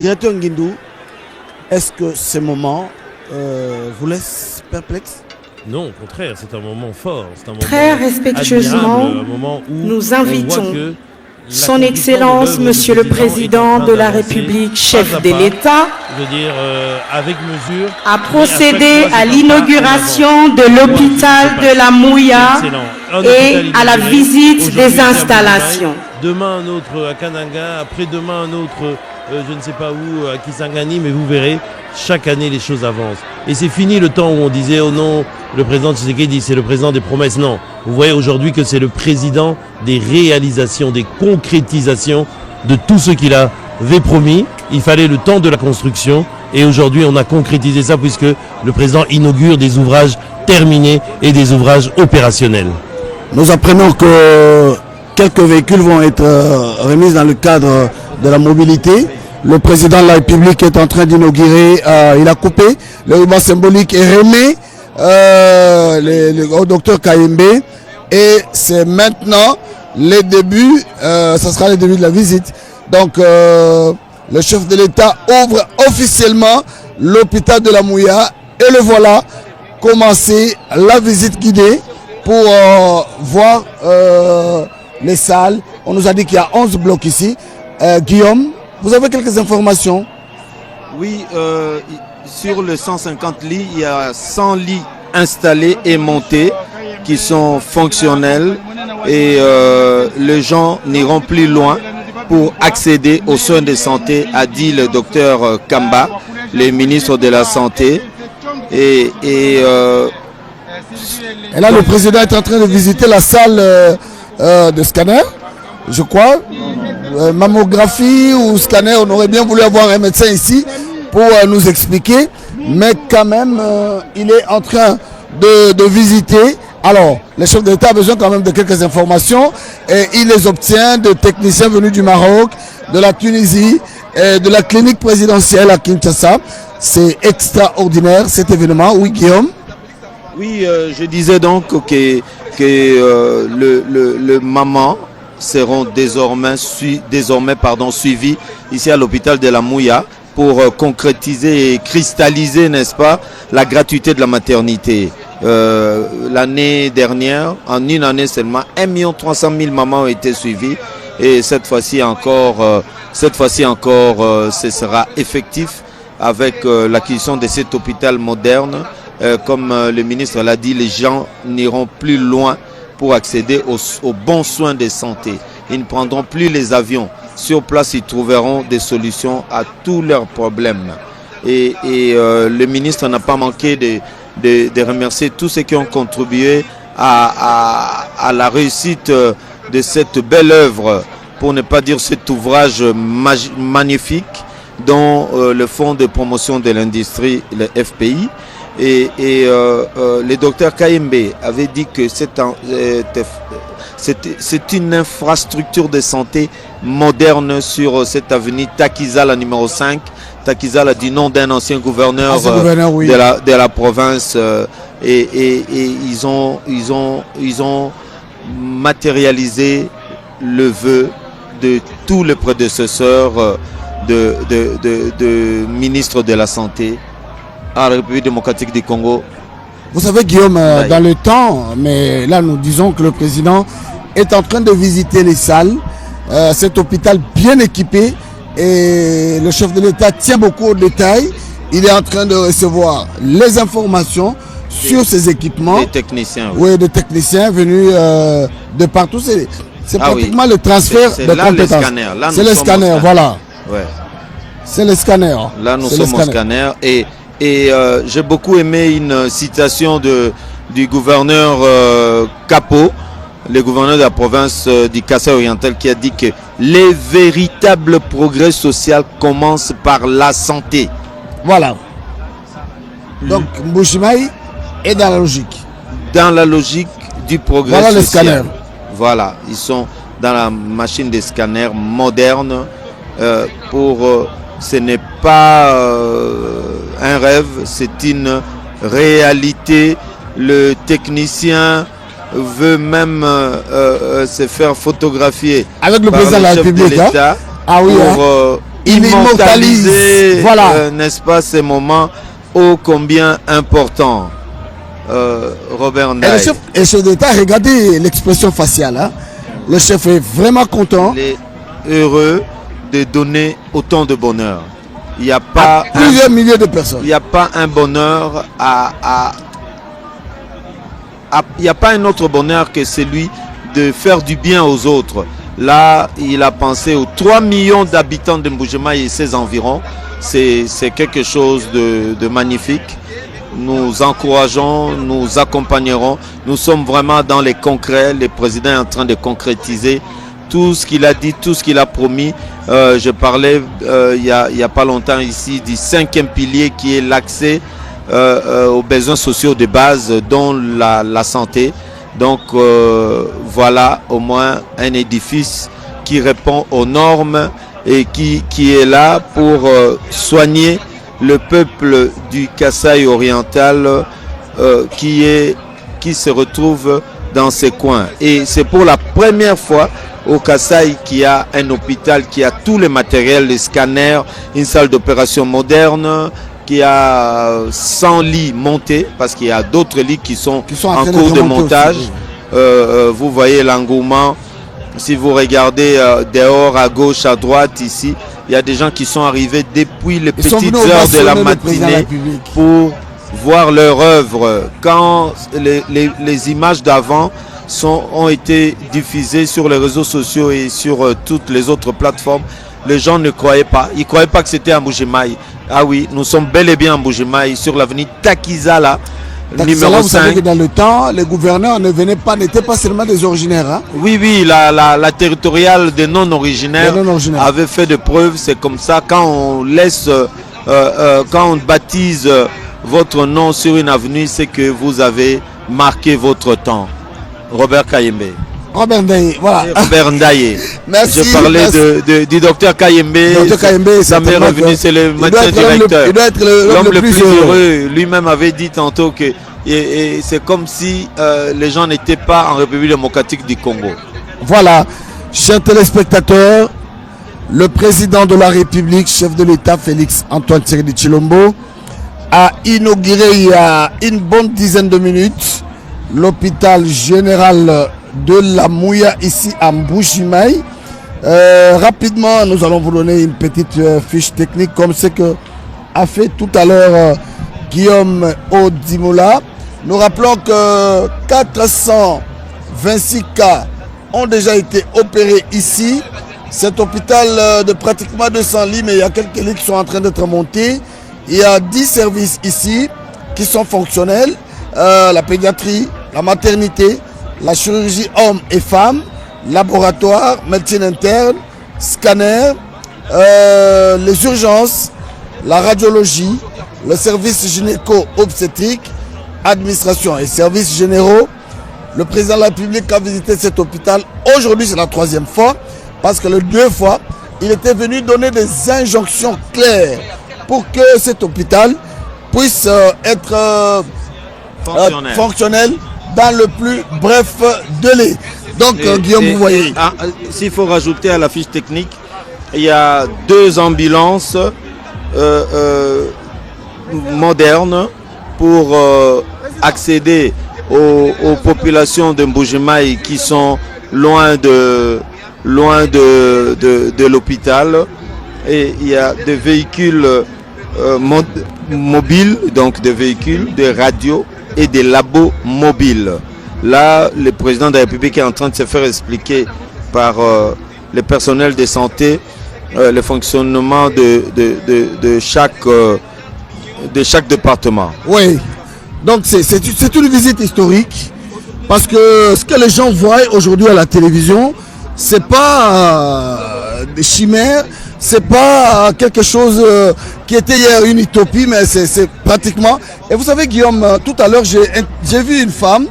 Directeur Nguindou, est-ce que ces moments vous laissent perplexe? Non, au contraire, c'est un moment fort. C'est un moment Très respectueusement, admirable, un moment où nous on invitons voit que Son la Excellence, conduction de Monsieur le l'œuvre du Président de la est en train République, d'avancer chef pas à de pas, l'État, je veux dire, avec mesure, a mais procédé chaque fois, à c'est un pas en l'inauguration de avant. l'hôpital Moi, je de la Mouya c'est excellent. Un et hôpital à la inauguré. visite Aujourd'hui, des c'est à installations. Mbujimayi, demain un autre à Kananga, après-demain un autre, je ne sais pas où, à Kisangani, mais vous verrez, chaque année les choses avancent. Et c'est fini le temps où on disait, oh non, le président Tshisekedi, c'est le président des promesses. Non, vous voyez aujourd'hui que c'est le président des réalisations, des concrétisations de tout ce qu'il avait promis. Il fallait le temps de la construction et aujourd'hui on a concrétisé ça puisque le président inaugure des ouvrages terminés et des ouvrages opérationnels. Nous apprenons que quelques véhicules vont être remis dans le cadre de la mobilité. Le président de la République est en train d'inaugurer, il a coupé le ruban symbolique et remet au docteur Kayembe. Et c'est maintenant les débuts, ça sera les débuts de la visite. Donc le chef de l'État ouvre officiellement l'hôpital de la Mouya et le voilà commencer la visite guidée pour voir les salles. On nous a dit qu'il y a 11 blocs ici. Guillaume, vous avez quelques informations? Oui, sur le 150 lits, il y a 100 lits installés et montés qui sont fonctionnels et les gens n'iront plus loin pour accéder aux soins de santé, a dit le docteur Kamba, le ministre de la Santé. Et là, le président est en train de visiter la salle de scanner, je crois. Mammographie ou scanner, on aurait bien voulu avoir un médecin ici pour nous expliquer. Mais quand même, il est en train de visiter. Alors, le chef de l'État a besoin quand même de quelques informations et il les obtient de techniciens venus du Maroc, de la Tunisie, et de la clinique présidentielle à Kinshasa. C'est extraordinaire cet événement. Oui, Guillaume? Oui, je disais donc que le maman seront désormais suivis ici à l'hôpital de la Mouya pour concrétiser et cristalliser, n'est-ce pas, la gratuité de la maternité. L'année dernière, en une année seulement, 1 300 000 mamans ont été suivies et cette fois-ci encore, ce sera effectif avec l'acquisition de cet hôpital moderne. Comme le ministre l'a dit, les gens n'iront plus loin pour accéder aux bons soins de santé. Ils ne prendront plus les avions. Sur place, ils trouveront des solutions à tous leurs problèmes. Et le ministre n'a pas manqué de remercier tous ceux qui ont contribué à la réussite de cette belle œuvre, pour ne pas dire cet ouvrage magnifique, dont le Fonds de promotion de l'industrie, le FPI, et le docteur Kayembe avait dit que c'est une infrastructure de santé moderne sur cette avenue Takizala numéro 5. Takizala du nom d'un ancien gouverneur, oui, de la province et ils ont matérialisé le vœu de tous les prédécesseurs de ministre de la Santé à la République démocratique du Congo. Vous savez, Guillaume, dans le temps, mais là nous disons que le président est en train de visiter les salles, cet hôpital bien équipé, et le chef de l'État tient beaucoup aux détails. Il est en train de recevoir les informations sur ces équipements. Des techniciens. Oui, des techniciens venus de partout. C'est pratiquement le transfert de compétences. C'est le scanner, voilà. Ouais. C'est le scanner. Là, nous sommes au scanner. Et j'ai beaucoup aimé une citation du gouverneur Capo, le gouverneur de la province du Kassai oriental, qui a dit que les véritables progrès sociaux commencent par la santé. Voilà. Donc, Mbujimayi est dans la logique. Dans la logique du progrès social. Voilà les scanners. Voilà, ils sont dans la machine des scanners modernes. Ce n'est pas un rêve, c'est une réalité. Le technicien veut même se faire photographier avec le président de la République, pour il immortalise. Voilà. N'est-ce pas, ces moments ô combien importants. Robert Ndaye. Et le chef d'État, regardez l'expression faciale. Hein. Le chef est vraiment content. Il est heureux de donner autant de bonheur. Il n'y a pas plusieurs milliers de personnes. Il n'y a pas un bonheur il n'y a pas un autre bonheur que celui de faire du bien aux autres. Là, il a pensé aux 3 millions d'habitants de Mbuji-Mayi et ses environs. C'est quelque chose de magnifique. Nous encourageons, nous accompagnerons. Nous sommes vraiment dans les concrets. Le président est en train de concrétiser tout ce qu'il a dit, tout ce qu'il a promis. Je parlais il y a pas longtemps ici du 5e pilier qui est l'accès aux besoins sociaux de base, dont la santé. Donc voilà au moins un édifice qui répond aux normes et qui est là pour soigner le peuple du Kasaï oriental qui se retrouve dans ces coins. Et c'est pour la première fois au Kasaï qu'il y a un hôpital qui a tous les matériels, les scanners, une salle d'opération moderne, qui a 100 lits montés, parce qu'il y a d'autres lits qui sont en cours de montage. Vous voyez l'engouement. Si vous regardez dehors, à gauche, à droite, ici, il y a des gens qui sont arrivés depuis les petites heures de la matinée pour voir leur œuvre. Quand les images d'avant ont été diffusées sur les réseaux sociaux et sur toutes les autres plateformes, les gens ne croyaient pas. Ils ne croyaient pas que c'était à Mbuji-Mayi. Ah oui, nous sommes bel et bien à Mbuji-Mayi, sur l'avenue Takizala, numéro 5. Vous savez que dans le temps, les gouverneurs n'étaient pas seulement des originaires. Hein? Oui, la territoriale des non-originaires avait fait de preuves. C'est comme ça, quand on laisse, quand on baptise votre nom sur une avenue, c'est que vous avez marqué votre temps. Robert Kayembe. Robert Ndaye, voilà. Robert Ndaye. Merci. Je parlais du docteur Kayembe. Ça m'est revenu, c'est le médecin directeur. Il doit être l'homme le plus heureux. Lui-même avait dit tantôt que c'est comme si les gens n'étaient pas en République démocratique du Congo. Voilà, chers téléspectateurs, le président de la République, chef de l'État, Félix Antoine Tshisekedi Tshilombo, a inauguré il y a une bonne dizaine de minutes l'hôpital général de la Mouya ici à Mbuji-Mayi. Rapidement, nous allons vous donner une petite fiche technique comme ce que a fait tout à l'heure Guillaume Odimola. Nous rappelons que 426 cas ont déjà été opérés ici. Cet hôpital de pratiquement 200 lits, mais il y a quelques lits qui sont en train d'être montés. Il y a 10 services ici qui sont fonctionnels. La pédiatrie, la maternité, la chirurgie hommes et femmes, laboratoire, médecine interne, scanner, les urgences, la radiologie, le service gynéco-obstétrique, administration et services généraux. Le président de la République a visité cet hôpital. Aujourd'hui, c'est la 3e fois, parce que les 2 fois, il était venu donner des injonctions claires pour que cet hôpital puisse être fonctionnel dans le plus bref délai. Donc, Guillaume, vous voyez. S'il faut rajouter à la fiche technique, il y a 2 ambulances modernes pour accéder aux populations de Mbuji-Mayi qui sont loin de l'hôpital. Et il y a des véhicules mobiles, donc des véhicules, des radios et des labos mobiles. Là, le président de la République est en train de se faire expliquer par le personnel de santé le fonctionnement de chaque département. Oui, donc c'est une visite historique parce que ce que les gens voient aujourd'hui à la télévision, c'est pas des chimères, c'est pas quelque chose qui était hier une utopie, mais c'est pratiquement. Et vous savez, Guillaume, tout à l'heure, j'ai vu une femme,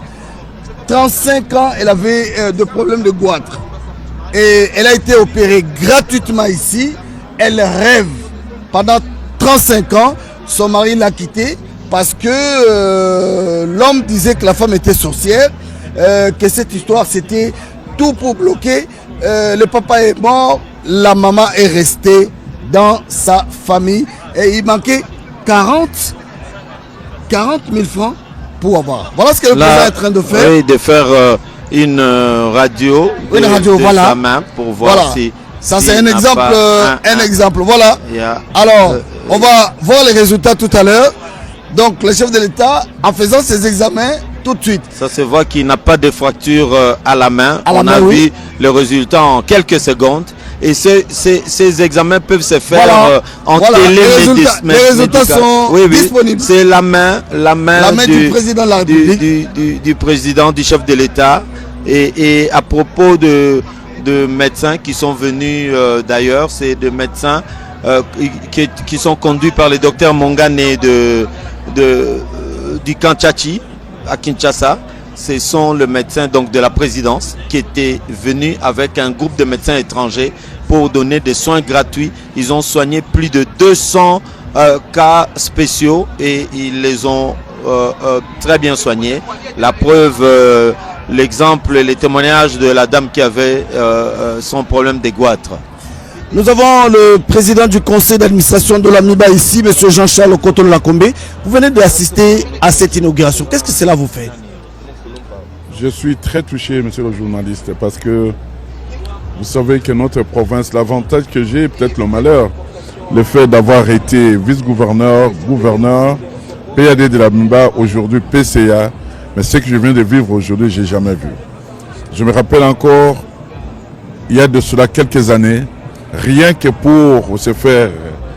35 ans, elle avait des problèmes de goitre. Et elle a été opérée gratuitement ici. Elle rêve. Pendant 35 ans, son mari l'a quittée parce que l'homme disait que la femme était sorcière, que cette histoire, c'était tout pour bloquer. Le papa est mort, la maman est restée dans sa famille. Et il manquait 40 000 francs pour avoir. Voilà ce que le président est en train de faire. Oui, de faire une radio. Une radio, de voilà. sa main pour voir Voilà. si... Ça, si c'est un n'a exemple. pas Un exemple. Voilà. Alors, on va voir les résultats tout à l'heure. Donc, le chef de l'État, en faisant ses examens, tout de suite. Ça se voit qu'il n'a pas de fracture à la main. À la On main, a oui. vu le résultat en quelques secondes. Et ces examens peuvent se faire Voilà. en Voilà. télémédecine. Les résultats sont disponibles. C'est la main du président de la République. du président, du chef de l'État. Et à propos de médecins qui sont venus d'ailleurs, c'est de médecins qui sont conduits par le docteur Mongane du Kanchachi à Kinshasa. Ce sont les médecins donc de la présidence qui étaient venus avec un groupe de médecins étrangers pour donner des soins gratuits. Ils ont soigné plus de 200 cas spéciaux et ils les ont très bien soignés. La preuve, l'exemple, les témoignages de la dame qui avait son problème de goitre. Nous avons le président du conseil d'administration de l'AMIBA ici, M. Jean-Charles Okoto-Lakombe. Vous venez d'assister à cette inauguration. Qu'est-ce que cela vous fait? Je suis très touché, monsieur le journaliste, parce que vous savez que notre province, l'avantage que j'ai, peut-être le malheur, le fait d'avoir été vice-gouverneur, gouverneur, PAD de l'AMIBA, aujourd'hui PCA, mais ce que je viens de vivre aujourd'hui, je n'ai jamais vu. Je me rappelle encore, il y a de cela quelques années, rien que pour se faire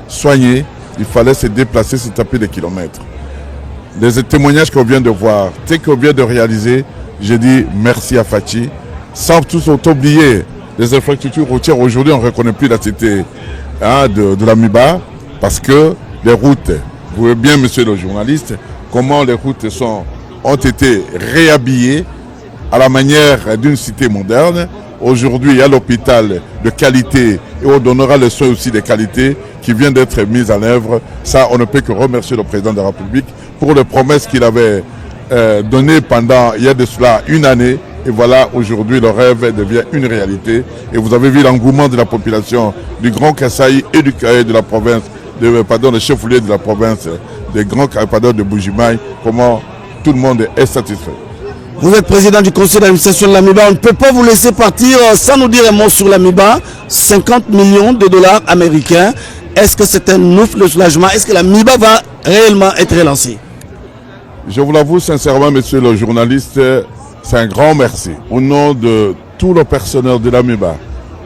soigner, il fallait se déplacer, se taper des kilomètres. Les témoignages qu'on vient de voir, ce qu'on vient de réaliser, j'ai dit merci à Fachi. Sans tous oublier les infrastructures routières, aujourd'hui on ne reconnaît plus la cité de l'AMIBA parce que les routes, vous voyez bien monsieur le journaliste, comment les routes ont été réhabillées à la manière d'une cité moderne. Aujourd'hui il y a l'hôpital de qualité et on donnera les soins aussi de qualité qui vient d'être mis en œuvre. Ça on ne peut que remercier le président de la République pour les promesses qu'il avait donné pendant, il y a de cela une année, et voilà, aujourd'hui, le rêve devient une réalité. Et vous avez vu l'engouement de la population du Grand Kasaï et de la province, le chef-lieu de la province, des Grands Pardon de Bujimaï, comment tout le monde est satisfait. Vous êtes président du conseil d'administration de l'AMIBA. On ne peut pas vous laisser partir sans nous dire un mot sur l'AMIBA. 50 millions de dollars américains. Est-ce que c'est un ouf de soulagement? Est-ce que l'AMIBA va réellement être relancée? Je vous l'avoue sincèrement, monsieur le journaliste, c'est un grand merci. Au nom de tout le personnel de l'AMIBA,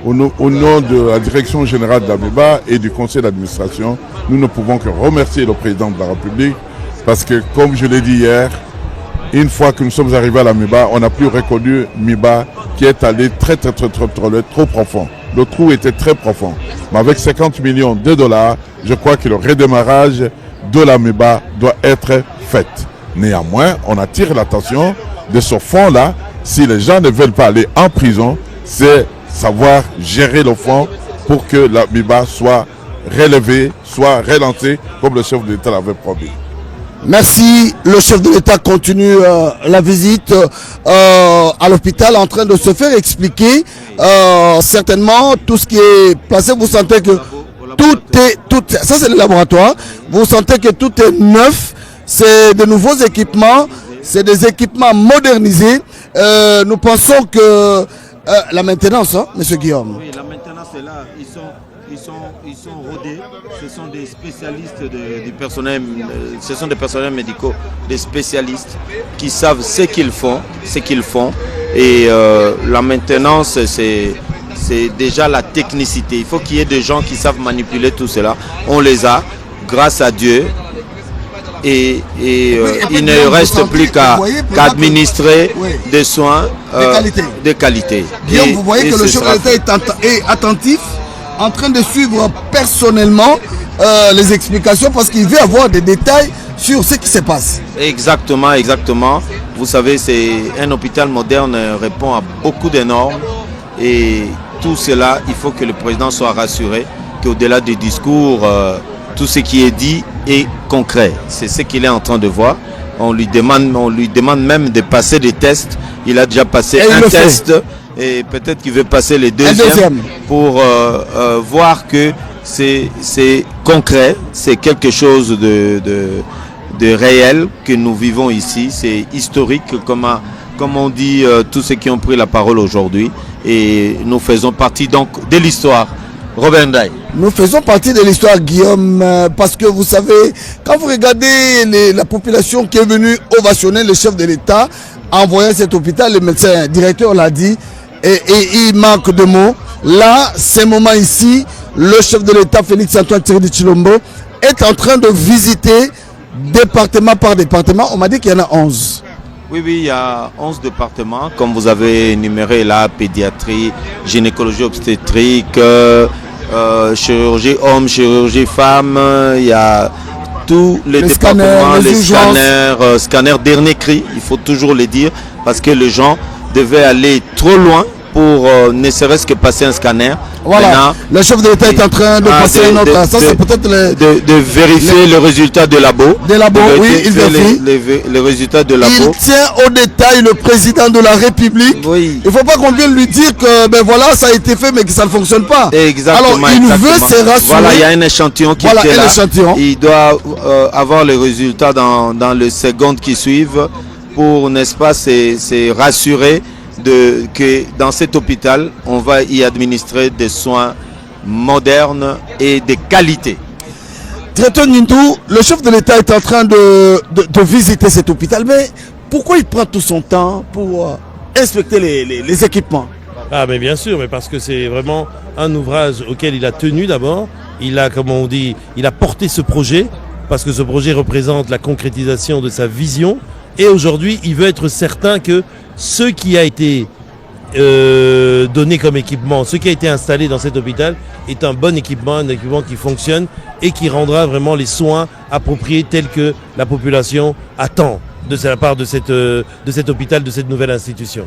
au nom de la direction générale de l'AMIBA et du conseil d'administration, nous ne pouvons que remercier le président de la République parce que, comme je l'ai dit hier, une fois que nous sommes arrivés à l'AMIBA, on n'a plus reconnu MIBA qui est allé très trop profond. Le trou était très profond. Mais avec 50 millions de dollars, je crois que le redémarrage de l'AMIBA doit être fait. Néanmoins, on attire l'attention de ce fonds-là. Si les gens ne veulent pas aller en prison, c'est savoir gérer le fonds pour que l'AMIBA soit relevé, soit relancé comme le chef de l'État l'avait promis. Merci. Le chef de l'État continue la visite à l'hôpital en train de se faire expliquer certainement tout ce qui est placé. Vous sentez que ça c'est le laboratoire. Vous sentez que tout est neuf. C'est de nouveaux équipements, c'est des équipements modernisés. Nous pensons que la maintenance, hein, M. Guillaume. Oui, la maintenance est là. Ils sont rodés. Ce sont des spécialistes du personnel. Ce sont des personnels médicaux, des spécialistes qui savent ce qu'ils font. Et la maintenance, c'est déjà la technicité. Il faut qu'il y ait des gens qui savent manipuler tout cela. On les a, grâce à Dieu. Et il ne reste plus qu'à administrer des soins de qualité. Guillaume, vous voyez que le chef de l'État est attentif, en train de suivre personnellement les explications parce qu'il veut avoir des détails sur ce qui se passe. Exactement. Vous savez, c'est un hôpital moderne répond à beaucoup de normes et tout cela, il faut que le président soit rassuré qu'au-delà des discours, tout ce qui est dit est concret. C'est ce qu'il est en train de voir. On lui demande même de passer des tests. Il a déjà passé un test et peut-être qu'il veut passer les deuxièmes pour voir que c'est concret, c'est quelque chose de réel que nous vivons ici, c'est historique comme on dit tous ceux qui ont pris la parole aujourd'hui, et nous faisons partie donc de l'histoire. Robert Ndaye. Nous faisons partie de l'histoire, Guillaume, parce que vous savez, quand vous regardez la population qui est venue ovationner le chef de l'État en voyant cet hôpital, le médecin directeur l'a dit, et il manque de mots. Là, ces moments ici, le chef de l'État, Félix-Antoine Tshisekedi Tshilombo, est en train de visiter département par département. On m'a dit qu'il y en a 11. Oui, il y a 11 départements, comme vous avez énuméré là, pédiatrie, gynécologie obstétrique, chirurgie homme, chirurgie femme, il y a tous les départements, les scanners dernier cri, il faut toujours le dire, parce que les gens devaient aller trop loin pour ne serait-ce que passer un scanner. Voilà, maintenant, le chef de l'État est en train de passer un autre. Ça, c'est peut-être de vérifier le résultat de labo. Des labos, oui, il vérifie. Les résultats de labo. Il tient au détail le président de la République. Oui. Il ne faut pas qu'on vienne lui dire que ben voilà, ça a été fait, mais que ça ne fonctionne pas. Exactement. Alors, il veut se rassurer. Voilà, il y a un échantillon qui est là. Échantillon. Il doit avoir les résultats dans les secondes qui suivent pour, n'est-ce pas, se rassurer que dans cet hôpital, on va y administrer des soins modernes et de qualité. Traiteur Nindou, le chef de l'État est en train de visiter cet hôpital, mais pourquoi il prend tout son temps pour inspecter les équipements? Ah mais bien sûr, mais parce que c'est vraiment un ouvrage auquel il a tenu d'abord. Il a, comme on dit, il a porté ce projet, parce que ce projet représente la concrétisation de sa vision. Et aujourd'hui, il veut être certain que ce qui a été donné comme équipement, ce qui a été installé dans cet hôpital est un bon équipement, un équipement qui fonctionne et qui rendra vraiment les soins appropriés tels que la population attend de la part de cet hôpital, de cette nouvelle institution.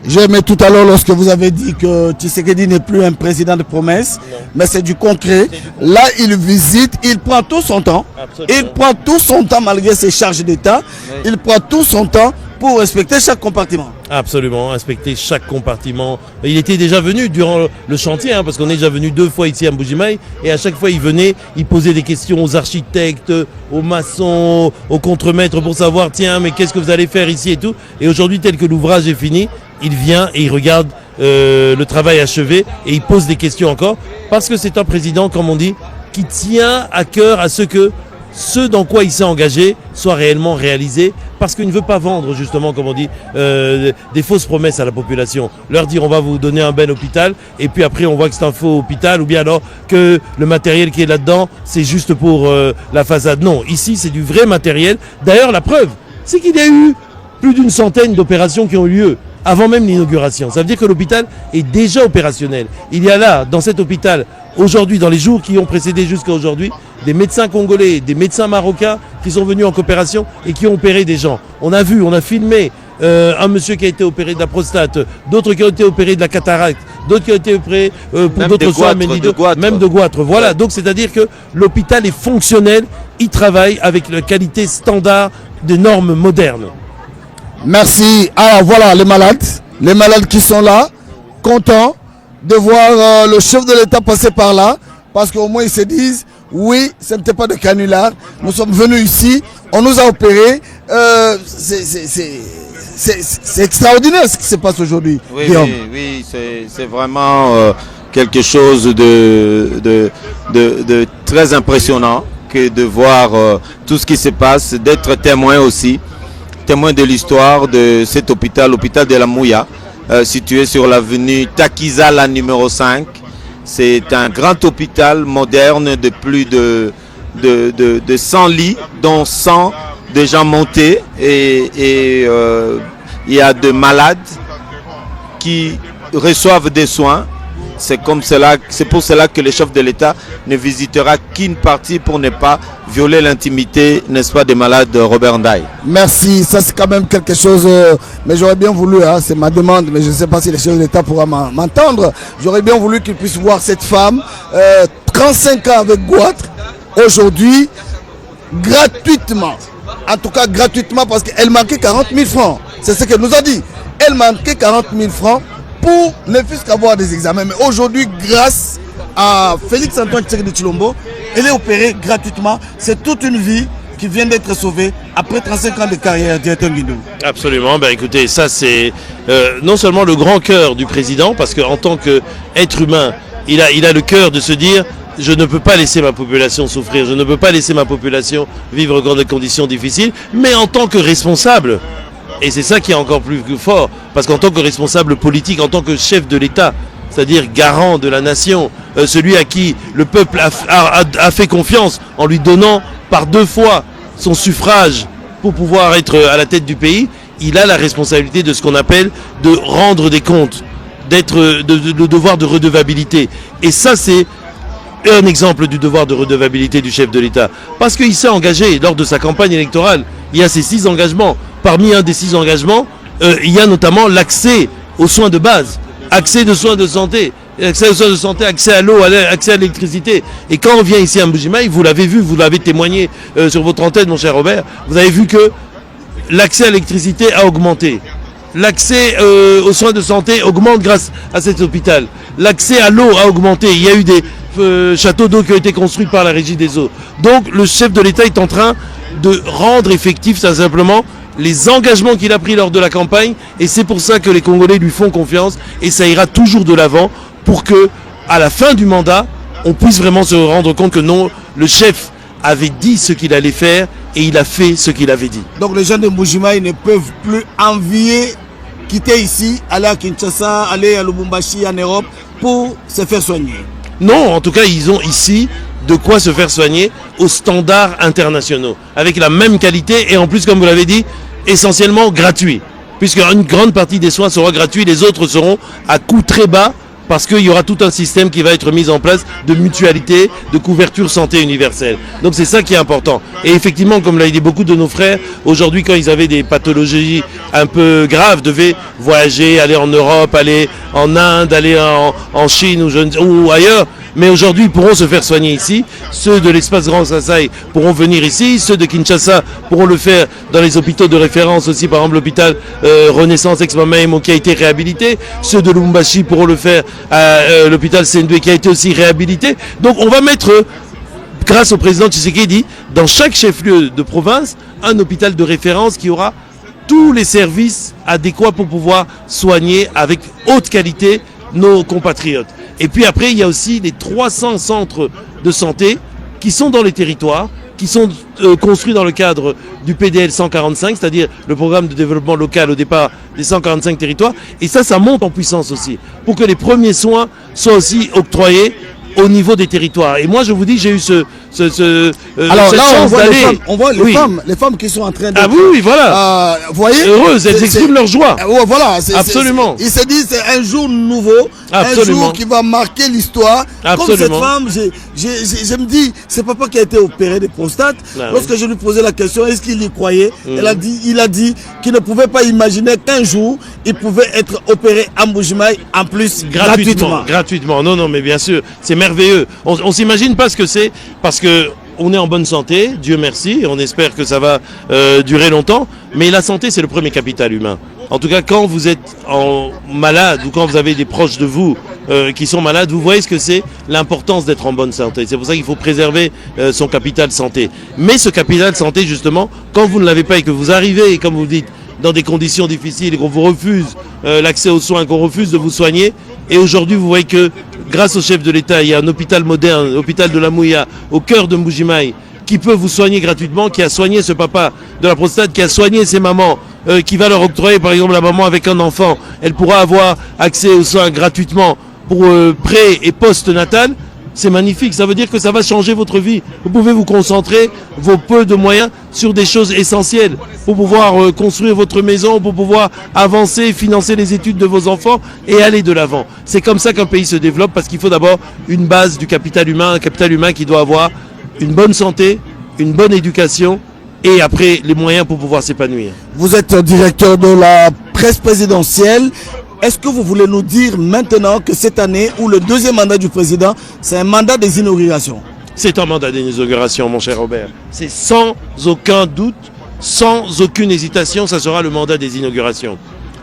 J'ai aimé tout à l'heure lorsque vous avez dit que Tshisekedi n'est plus un président de promesse, mais c'est du concret. Là, il visite, il prend tout son temps. Absolument. Il prend tout son temps malgré ses charges d'État. Oui. Il prend tout son temps pour respecter chaque compartiment. Absolument, respecter chaque compartiment. Il était déjà venu durant le chantier, parce qu'on est déjà venu 2 fois ici à Mbuji-Mayi, et à chaque fois il venait, il posait des questions aux architectes, aux maçons, aux contremaîtres pour savoir, tiens, mais qu'est-ce que vous allez faire ici et tout. Et aujourd'hui, tel que l'ouvrage est fini, il vient et il regarde le travail achevé et il pose des questions encore, parce que c'est un président, comme on dit, qui tient à cœur à ce dans quoi il s'est engagé soit réellement réalisé, parce qu'il ne veut pas vendre, justement, comme on dit, des fausses promesses à la population. Leur dire on va vous donner un bel hôpital, et puis après on voit que c'est un faux hôpital, ou bien alors que le matériel qui est là-dedans, c'est juste pour la façade. Non, ici c'est du vrai matériel. D'ailleurs, la preuve, c'est qu'il y a eu plus d'une centaine d'opérations qui ont eu lieu avant même l'inauguration. Ça veut dire que l'hôpital est déjà opérationnel. Il y a là, dans cet hôpital, aujourd'hui, dans les jours qui ont précédé jusqu'à aujourd'hui, des médecins congolais, des médecins marocains qui sont venus en coopération et qui ont opéré des gens. On a vu, on a filmé un monsieur qui a été opéré de la prostate, d'autres qui ont été opérés de la cataracte, d'autres qui ont été opérés pour d'autres soins, même de goitre. Voilà, ouais. Donc c'est-à-dire que l'hôpital est fonctionnel, il travaille avec la qualité standard des normes modernes. Merci. Alors voilà les malades qui sont là, contents de voir le chef de l'État passer par là, parce qu'au moins ils se disent, oui, ce n'était pas de canular, nous sommes venus ici, on nous a opérés, c'est extraordinaire ce qui se passe aujourd'hui. Oui, oui, c'est vraiment quelque chose de très impressionnant que de voir tout ce qui se passe, d'être témoin aussi, témoin de l'histoire de cet hôpital, l'hôpital de la Mouya, situé sur l'avenue Takizala numéro 5. C'est un grand hôpital moderne de plus de 100 lits, dont 100 déjà montés, et il y a des malades qui reçoivent des soins. C'est pour cela que le chef de l'État ne visitera qu'une partie pour ne pas violer l'intimité, n'est-ce pas, des malades Robert Ndaye. Merci, ça c'est quand même quelque chose, mais j'aurais bien voulu, c'est ma demande, mais je ne sais pas si le chef de l'État pourra m'entendre, j'aurais bien voulu qu'il puisse voir cette femme, 35 ans avec goitre, aujourd'hui, gratuitement, en tout cas gratuitement, parce qu'elle manquait 40 000 francs, c'est ce qu'elle nous a dit, elle manquait 40 000 francs, pour ne fût-ce qu'avoir des examens. Mais aujourd'hui, grâce à Félix Antoine Tshisekedi Tshilombo, elle est opérée gratuitement. C'est toute une vie qui vient d'être sauvée après 35 ans de carrière, directeur Guindou. Absolument, ben écoutez, ça c'est non seulement le grand cœur du président, parce qu'en tant qu'être humain, il a le cœur de se dire je ne peux pas laisser ma population souffrir, je ne peux pas laisser ma population vivre dans des conditions difficiles, mais en tant que responsable, et c'est ça qui est encore plus fort, parce qu'en tant que responsable politique, en tant que chef de l'État, c'est-à-dire garant de la nation, celui à qui le peuple a fait confiance en lui donnant par 2 fois son suffrage pour pouvoir être à la tête du pays, il a la responsabilité de ce qu'on appelle de rendre des comptes, le devoir de redevabilité. Et ça, c'est un exemple du devoir de redevabilité du chef de l'État. Parce qu'il s'est engagé lors de sa campagne électorale. Il y a ces 6 engagements. Parmi un des 6 engagements, il y a notamment l'accès aux soins de base, accès de soins de santé, accès aux soins de santé, accès à l'eau, accès à l'électricité. Et quand on vient ici à Mbujimaï, vous l'avez vu, vous l'avez témoigné sur votre antenne, mon cher Robert, vous avez vu que l'accès à l'électricité a augmenté. L'accès aux soins de santé augmente grâce à cet hôpital. L'accès à l'eau a augmenté. Il y a eu des châteaux d'eau qui ont été construits par la Régie des eaux. Donc le chef de l'État est en train de rendre effectif ça simplement les engagements qu'il a pris lors de la campagne, et c'est pour ça que les Congolais lui font confiance, et ça ira toujours de l'avant pour que, à la fin du mandat, on puisse vraiment se rendre compte que non, le chef avait dit ce qu'il allait faire et il a fait ce qu'il avait dit. Donc les gens de Mbujimaï ne peuvent plus envier quitter ici, aller à Kinshasa, aller à Lubumbashi, en Europe, pour se faire soigner. Non, en tout cas, ils ont ici de quoi se faire soigner aux standards internationaux, avec la même qualité et en plus, comme vous l'avez dit, essentiellement gratuit. Puisqu'une grande partie des soins sera gratuits, les autres seront à coût très bas, parce qu'il y aura tout un système qui va être mis en place de mutualité, de couverture santé universelle. Donc c'est ça qui est important. Et effectivement, comme l'a dit beaucoup de nos frères, aujourd'hui quand ils avaient des pathologies un peu graves, devaient voyager, aller en Europe, aller en Inde, aller en Chine ou ailleurs. Mais aujourd'hui, ils pourront se faire soigner ici. Ceux de l'espace Grand Sassai pourront venir ici. Ceux de Kinshasa pourront le faire dans les hôpitaux de référence aussi. Par exemple, l'hôpital Renaissance Ex-Mamaimo qui a été réhabilité. Ceux de Lubumbashi pourront le faire à l'hôpital Sendwe qui a été aussi réhabilité. Donc on va mettre, grâce au président Tshisekedi, dans chaque chef-lieu de province, un hôpital de référence qui aura tous les services adéquats pour pouvoir soigner avec haute qualité nos compatriotes. Et puis après, il y a aussi les 300 centres de santé qui sont dans les territoires, qui sont construits dans le cadre du PDL 145, c'est-à-dire le programme de développement local au départ des 145 territoires. Et ça monte en puissance aussi, pour que les premiers soins soient aussi octroyés au niveau des territoires. Et moi, je vous dis, j'ai eu alors cette là, chance d'aller. on voit Oui. les femmes qui sont en train de... Ah oui, voilà. vous voyez, Heureuses, elles expriment leur joie. Voilà, Absolument. Ils se disent c'est un jour nouveau, Absolument. un jour qui va marquer l'histoire. Comme cette Absolument. femme, je me dis, c'est papa qui a été opéré de prostate. Ah, Lorsque oui. je lui posais la question, est-ce qu'il y croyait, il a dit qu'il ne pouvait pas imaginer qu'un jour, il pouvait être opéré à Mbujimaï, en plus Gratuitement. Non, mais bien sûr, c'est merveilleux. On s'imagine pas ce que c'est, parce que on est en bonne santé, Dieu merci, et on espère que ça va durer longtemps. Mais la santé, c'est le premier capital humain. En tout cas, quand vous êtes malade ou quand vous avez des proches de vous qui sont malades, vous voyez ce que c'est l'importance d'être en bonne santé. C'est pour ça qu'il faut préserver son capital santé. Mais ce capital santé, justement, quand vous ne l'avez pas et que vous arrivez, et comme vous dites, dans des conditions difficiles et qu'on vous refuse l'accès aux soins, qu'on refuse de vous soigner. Et aujourd'hui, vous voyez que grâce au chef de l'État, il y a un hôpital moderne, l'hôpital de la Mouya, au cœur de Mbujimaï, qui peut vous soigner gratuitement, qui a soigné ce papa de la prostate, qui a soigné ses mamans, qui va leur octroyer, par exemple, la maman avec un enfant, elle pourra avoir accès aux soins gratuitement pour pré- et post-natal. C'est magnifique, ça veut dire que ça va changer votre vie. Vous pouvez vous concentrer, vos peu de moyens, sur des choses essentielles pour pouvoir construire votre maison, pour pouvoir avancer, financer les études de vos enfants et aller de l'avant. C'est comme ça qu'un pays se développe, parce qu'il faut d'abord une base du capital humain, un capital humain qui doit avoir une bonne santé, une bonne éducation et après les moyens pour pouvoir s'épanouir. Vous êtes directeur de la presse présidentielle. Est-ce que vous voulez nous dire maintenant que cette année, ou le deuxième mandat du président, c'est un mandat des inaugurations? C'est un mandat d'inauguration, mon cher Robert. C'est sans aucun doute, sans aucune hésitation, ça sera le mandat des inaugurations.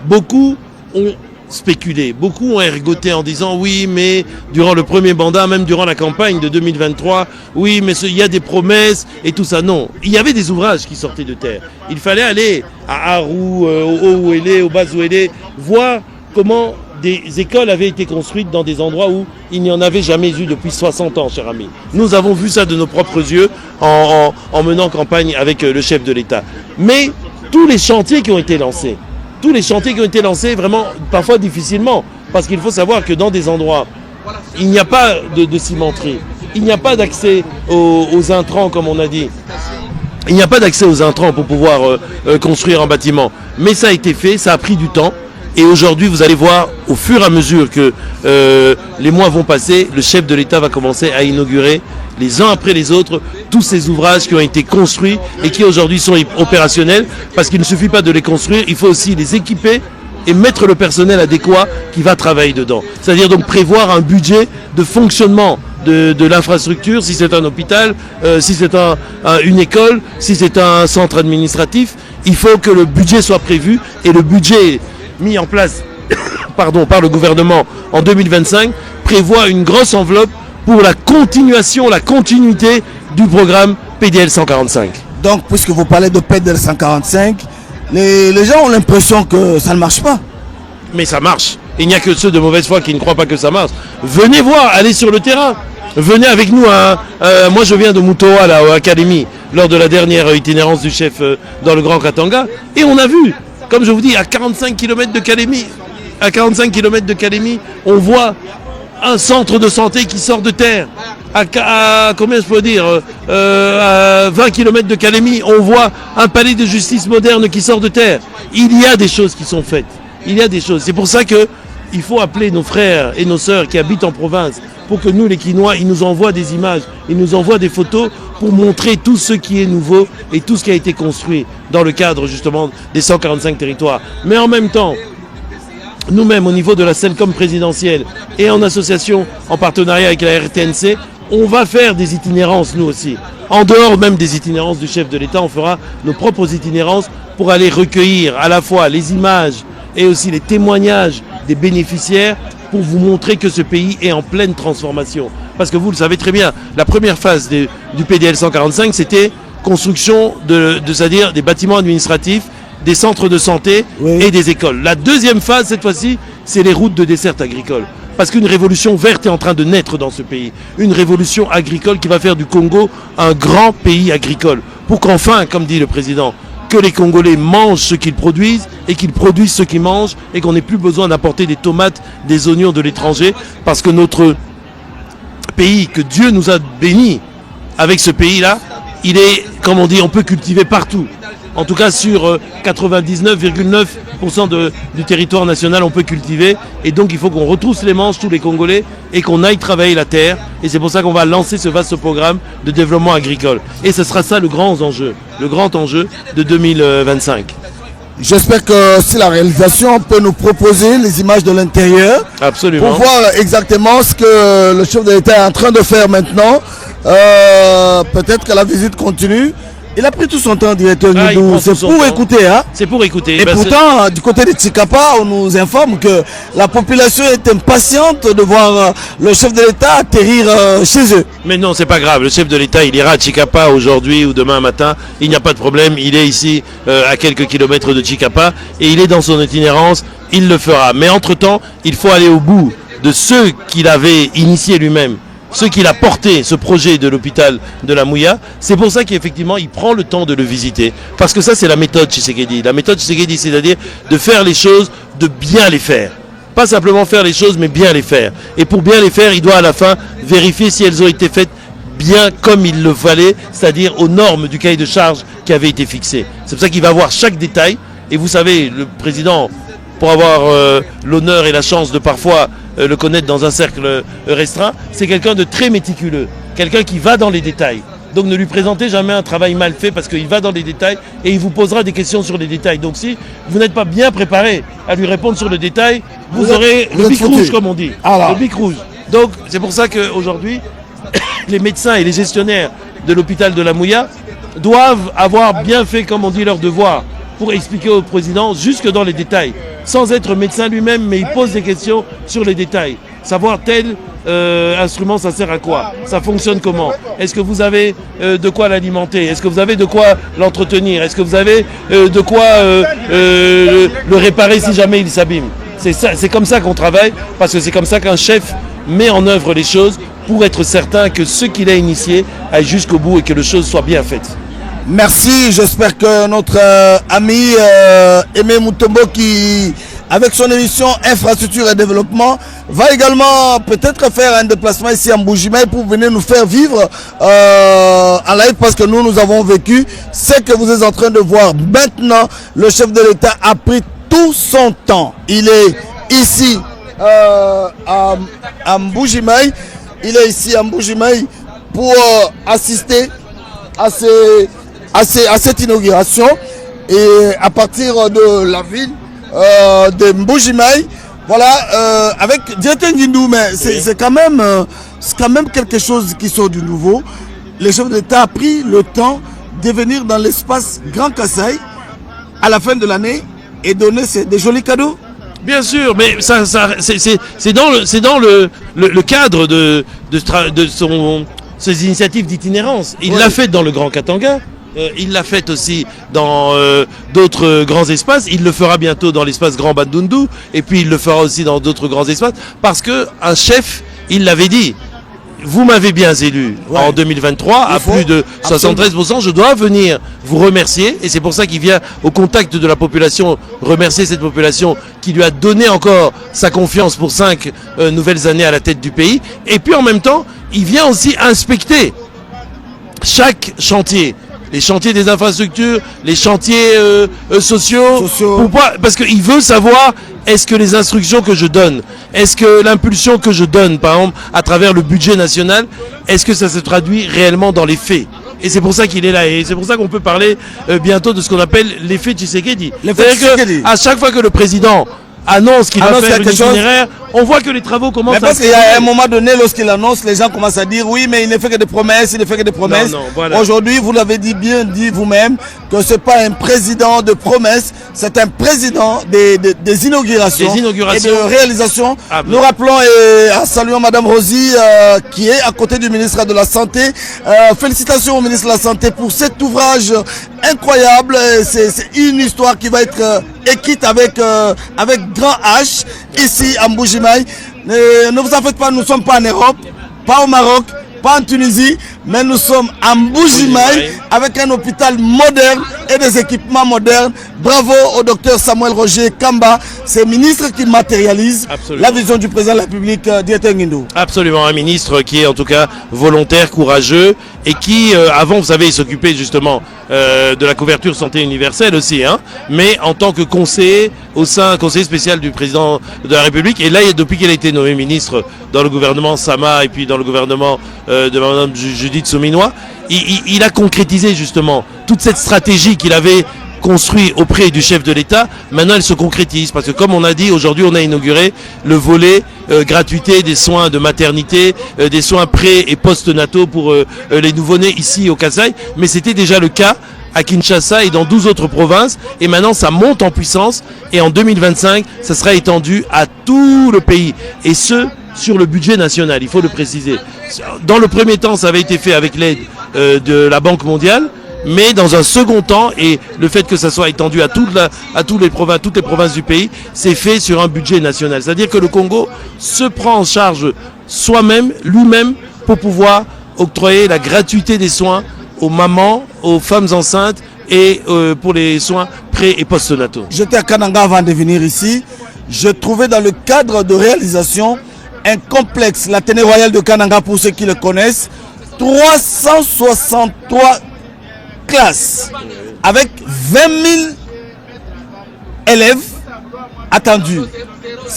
Beaucoup ont spéculé, beaucoup ont ergoté en disant oui, mais durant le premier mandat, même durant la campagne de 2023, oui, mais il y a des promesses et tout ça. Non, il y avait des ouvrages qui sortaient de terre. Il fallait aller à Arou, au Haut-Ouélé, au Bas-Ouélé, voir comment des écoles avaient été construites dans des endroits où il n'y en avait jamais eu depuis 60 ans, cher ami. Nous avons vu ça de nos propres yeux en menant campagne avec le chef de l'État. Mais tous les chantiers qui ont été lancés, vraiment parfois difficilement, parce qu'il faut savoir que dans des endroits, il n'y a pas de cimenterie, il n'y a pas d'accès aux intrants, comme on a dit. Il n'y a pas d'accès aux intrants pour pouvoir construire un bâtiment. Mais ça a été fait, ça a pris du temps. Et aujourd'hui, vous allez voir, au fur et à mesure que les mois vont passer, le chef de l'État va commencer à inaugurer, les uns après les autres, tous ces ouvrages qui ont été construits et qui aujourd'hui sont opérationnels. Parce qu'il ne suffit pas de les construire, il faut aussi les équiper et mettre le personnel adéquat qui va travailler dedans. C'est-à-dire donc prévoir un budget de fonctionnement de l'infrastructure, si c'est un hôpital, si c'est une école, si c'est un centre administratif. Il faut que le budget soit prévu et le budget mis en place par le gouvernement en 2025 prévoit une grosse enveloppe pour la continuité du programme PDL 145. Donc, puisque vous parlez de PDL 145, les gens ont l'impression que ça ne marche pas. Mais ça marche. Il n'y a que ceux de mauvaise foi qui ne croient pas que ça marche. Venez voir, allez sur le terrain. Venez avec nous. Moi, je viens de Mutoa, là, à Académie, lors de la dernière itinérance du chef dans le Grand Katanga. Et on a vu, comme je vous dis, à 45 km de Calémie, on voit un centre de santé qui sort de terre. À combien je peux dire à 20 km de Calémie, on voit un palais de justice moderne qui sort de terre. Il y a des choses qui sont faites. Il y a des choses. C'est pour ça qu'il faut appeler nos frères et nos sœurs qui habitent en province pour que nous, les Quinois, ils nous envoient des images, ils nous envoient des photos pour montrer tout ce qui est nouveau et tout ce qui a été construit dans le cadre justement des 145 territoires. Mais en même temps, nous-mêmes, au niveau de la CELCOM présidentielle et en association, en partenariat avec la RTNC, on va faire des itinérances, nous aussi. En dehors même des itinérances du chef de l'État, on fera nos propres itinérances pour aller recueillir à la fois les images et aussi les témoignages des bénéficiaires pour vous montrer que ce pays est en pleine transformation. Parce que vous le savez très bien, la première phase du PDL 145, c'était construction c'est-à-dire des bâtiments administratifs, des centres de santé et des écoles. La deuxième phase, cette fois-ci, c'est les routes de dessert agricole. Parce qu'une révolution verte est en train de naître dans ce pays. Une révolution agricole qui va faire du Congo un grand pays agricole. Pour qu'enfin, comme dit le président, que les Congolais mangent ce qu'ils produisent et qu'ils produisent ce qu'ils mangent et qu'on n'ait plus besoin d'apporter des tomates, des oignons de l'étranger parce que notre pays, que Dieu nous a bénis avec ce pays-là, il est, comme on dit, on peut cultiver partout. En tout cas, sur 99,9% du territoire national, on peut cultiver. Et donc, il faut qu'on retrousse les manches, tous les Congolais, et qu'on aille travailler la terre. Et c'est pour ça qu'on va lancer ce vaste programme de développement agricole. Et ce sera ça le grand enjeu de 2025. J'espère que si la réalisation peut nous proposer les images de l'intérieur, absolument, pour voir exactement ce que le chef de l'État est en train de faire maintenant. Peut-être que la visite continue. Il a pris tout son temps, directeur Nidou. C'est pour écouter, hein? C'est pour écouter. Et pourtant, du côté de Tchikapa, on nous informe que la population est impatiente de voir le chef de l'État atterrir chez eux. Mais non, c'est pas grave. Le chef de l'État, il ira à Tchikapa aujourd'hui ou demain matin. Il n'y a pas de problème. Il est ici à quelques kilomètres de Tchikapa et il est dans son itinérance. Il le fera. Mais entre-temps, il faut aller au bout de ceux qu'il avait initiés lui-même. Ce qu'il a porté, ce projet de l'hôpital de la Mouya, c'est pour ça qu'effectivement, il prend le temps de le visiter. Parce que ça, c'est la méthode Tshisekedi. La méthode Tshisekedi, c'est-à-dire de faire les choses, de bien les faire. Pas simplement faire les choses, mais bien les faire. Et pour bien les faire, il doit à la fin vérifier si elles ont été faites bien comme il le fallait, c'est-à-dire aux normes du cahier de charge qui avait été fixé. C'est pour ça qu'il va voir chaque détail. Et vous savez, le président, pour avoir l'honneur et la chance de parfois le connaître dans un cercle restreint, c'est quelqu'un de très méticuleux, quelqu'un qui va dans les détails. Donc ne lui présentez jamais un travail mal fait parce qu'il va dans les détails et il vous posera des questions sur les détails. Donc si vous n'êtes pas bien préparé à lui répondre sur le détail, vous aurez le bic rouge comme on dit. Le bic rouge. Donc c'est pour ça qu'aujourd'hui, les médecins et les gestionnaires de l'hôpital de la Mouya doivent avoir bien fait, comme on dit, leur devoir pour expliquer au président jusque dans les détails, sans être médecin lui-même, mais il pose des questions sur les détails. Savoir tel instrument, ça sert à quoi? Ça fonctionne comment? Est-ce que vous avez de quoi l'alimenter? Est-ce que vous avez de quoi l'entretenir? Est-ce que vous avez de quoi le réparer si jamais il s'abîme? C'est comme ça qu'on travaille, parce que c'est comme ça qu'un chef met en œuvre les choses pour être certain que ce qu'il a initié aille jusqu'au bout et que les choses soient bien faites. Merci, j'espère que notre ami Aimé Mutombo, qui, avec son émission Infrastructure et Développement, va également peut-être faire un déplacement ici à Mbujimayi pour venir nous faire vivre en live, parce que nous avons vécu ce que vous êtes en train de voir. Maintenant, le chef de l'État a pris tout son temps. Il est ici à Mbujimayi. Il est ici à Mbujimayi pour assister à cette inauguration, et à partir de la ville de Mbujimayi, voilà, avec Diaté Nguindou, mais c'est quand même quelque chose qui sort du nouveau. Le chef de l'État a pris le temps de venir dans l'espace Grand Kasaï à la fin de l'année et donner des jolis cadeaux. Bien sûr, mais c'est dans le cadre de ses initiatives d'itinérance. Il l'a fait dans le Grand Katanga. Il l'a fait aussi dans d'autres grands espaces. Il le fera bientôt dans l'espace Grand Bandundu. Et puis il le fera aussi dans d'autres grands espaces. Parce qu'un chef, il l'avait dit, vous m'avez bien élu en 2023 à plus de 73%. Je dois venir vous remercier. Et c'est pour ça qu'il vient au contact de la population, remercier cette population qui lui a donné encore sa confiance pour 5 nouvelles années à la tête du pays. Et puis en même temps, il vient aussi inspecter chaque chantier. Les chantiers des infrastructures, les chantiers sociaux. Pourquoi? Parce qu'il veut savoir, est-ce que les instructions que je donne, est-ce que l'impulsion que je donne, par exemple, à travers le budget national, est-ce que ça se traduit réellement dans les faits? Et c'est pour ça qu'il est là. Et c'est pour ça qu'on peut parler bientôt de ce qu'on appelle l'effet Tshisekedi. C'est-à-dire qu'à chaque fois que le président annonce qu'il va faire une itinéraire, on voit que les travaux commencent à... Mais parce qu'il y a un moment donné, lorsqu'il annonce, les gens commencent à dire oui, mais il ne fait que des promesses, il ne fait que des promesses. Non, voilà. Aujourd'hui, vous l'avez bien dit vous-même, que ce n'est pas un président de promesses, c'est un président des inaugurations, et de réalisations. Nous rappelons et saluons Madame Rosie, qui est à côté du ministre de la Santé. Félicitations au ministre de la Santé pour cet ouvrage incroyable. C'est une histoire qui va être écrite avec grand H ici à Mbujimayi. Ne vous en faites pas, nous ne sommes pas en Europe, pas au Maroc, pas en Tunisie, mais nous sommes à Mbujimayi avec un hôpital moderne et des équipements modernes. Bravo au docteur Samuel Roger Kamba, c'est ministre qui matérialise la vision du président de la République, Diaté Nguindou. Absolument, un ministre qui est en tout cas volontaire, courageux, et qui, avant, vous savez, il s'occupait justement de la couverture santé universelle aussi, hein, mais en tant que conseiller conseiller spécial du président de la République. Et là, depuis qu'il a été nommé ministre dans le gouvernement Sama et puis dans le gouvernement de Mme Judith Souminois, il a concrétisé justement toute cette stratégie qu'il avait construit auprès du chef de l'État. Maintenant, elle se concrétise parce que, comme on a dit, aujourd'hui, on a inauguré le volet gratuité des soins de maternité, des soins pré- et post-nataux pour les nouveau-nés ici au Kasaï. Mais c'était déjà le cas à Kinshasa et dans 12 autres provinces. Et maintenant, ça monte en puissance. Et en 2025, ça sera étendu à tout le pays. Et ce, sur le budget national, il faut le préciser. Dans le premier temps, ça avait été fait avec l'aide de la Banque mondiale. Mais dans un second temps, et le fait que ça soit étendu à toutes les provinces du pays, c'est fait sur un budget national. C'est-à-dire que le Congo se prend en charge lui-même, pour pouvoir octroyer la gratuité des soins aux mamans, aux femmes enceintes et pour les soins pré- et post-nataux. J'étais à Kananga avant de venir ici. Je trouvais dans le cadre de réalisation un complexe, l'Athénée Royal de Kananga, pour ceux qui le connaissent, 363 classes avec 20 000 élèves attendus.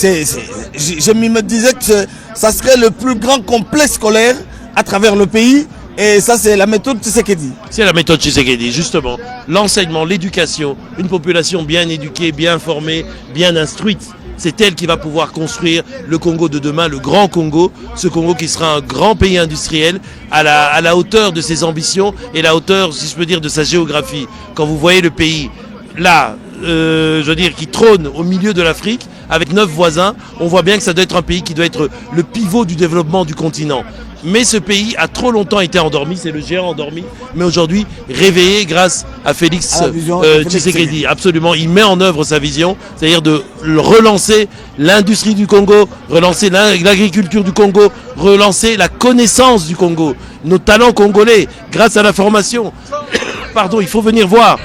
Je me disais que ça serait le plus grand complexe scolaire à travers le pays. Et ça, c'est la méthode Tshisekedi. C'est la méthode Tshisekedi, justement. L'enseignement, l'éducation, une population bien éduquée, bien formée, bien instruite. C'est elle qui va pouvoir construire le Congo de demain, le grand Congo, ce Congo qui sera un grand pays industriel à la hauteur de ses ambitions et la hauteur, si je peux dire, de sa géographie. Quand vous voyez le pays, là, je veux dire, qui trône au milieu de l'Afrique, avec 9 voisins, on voit bien que ça doit être un pays qui doit être le pivot du développement du continent. Mais ce pays a trop longtemps été endormi, c'est le géant endormi, mais aujourd'hui réveillé grâce à Félix Tshisekedi. Absolument, il met en œuvre sa vision, c'est-à-dire de relancer l'industrie du Congo, relancer l'agriculture du Congo, relancer la connaissance du Congo, nos talents congolais, grâce à la formation. Pardon, il faut venir voir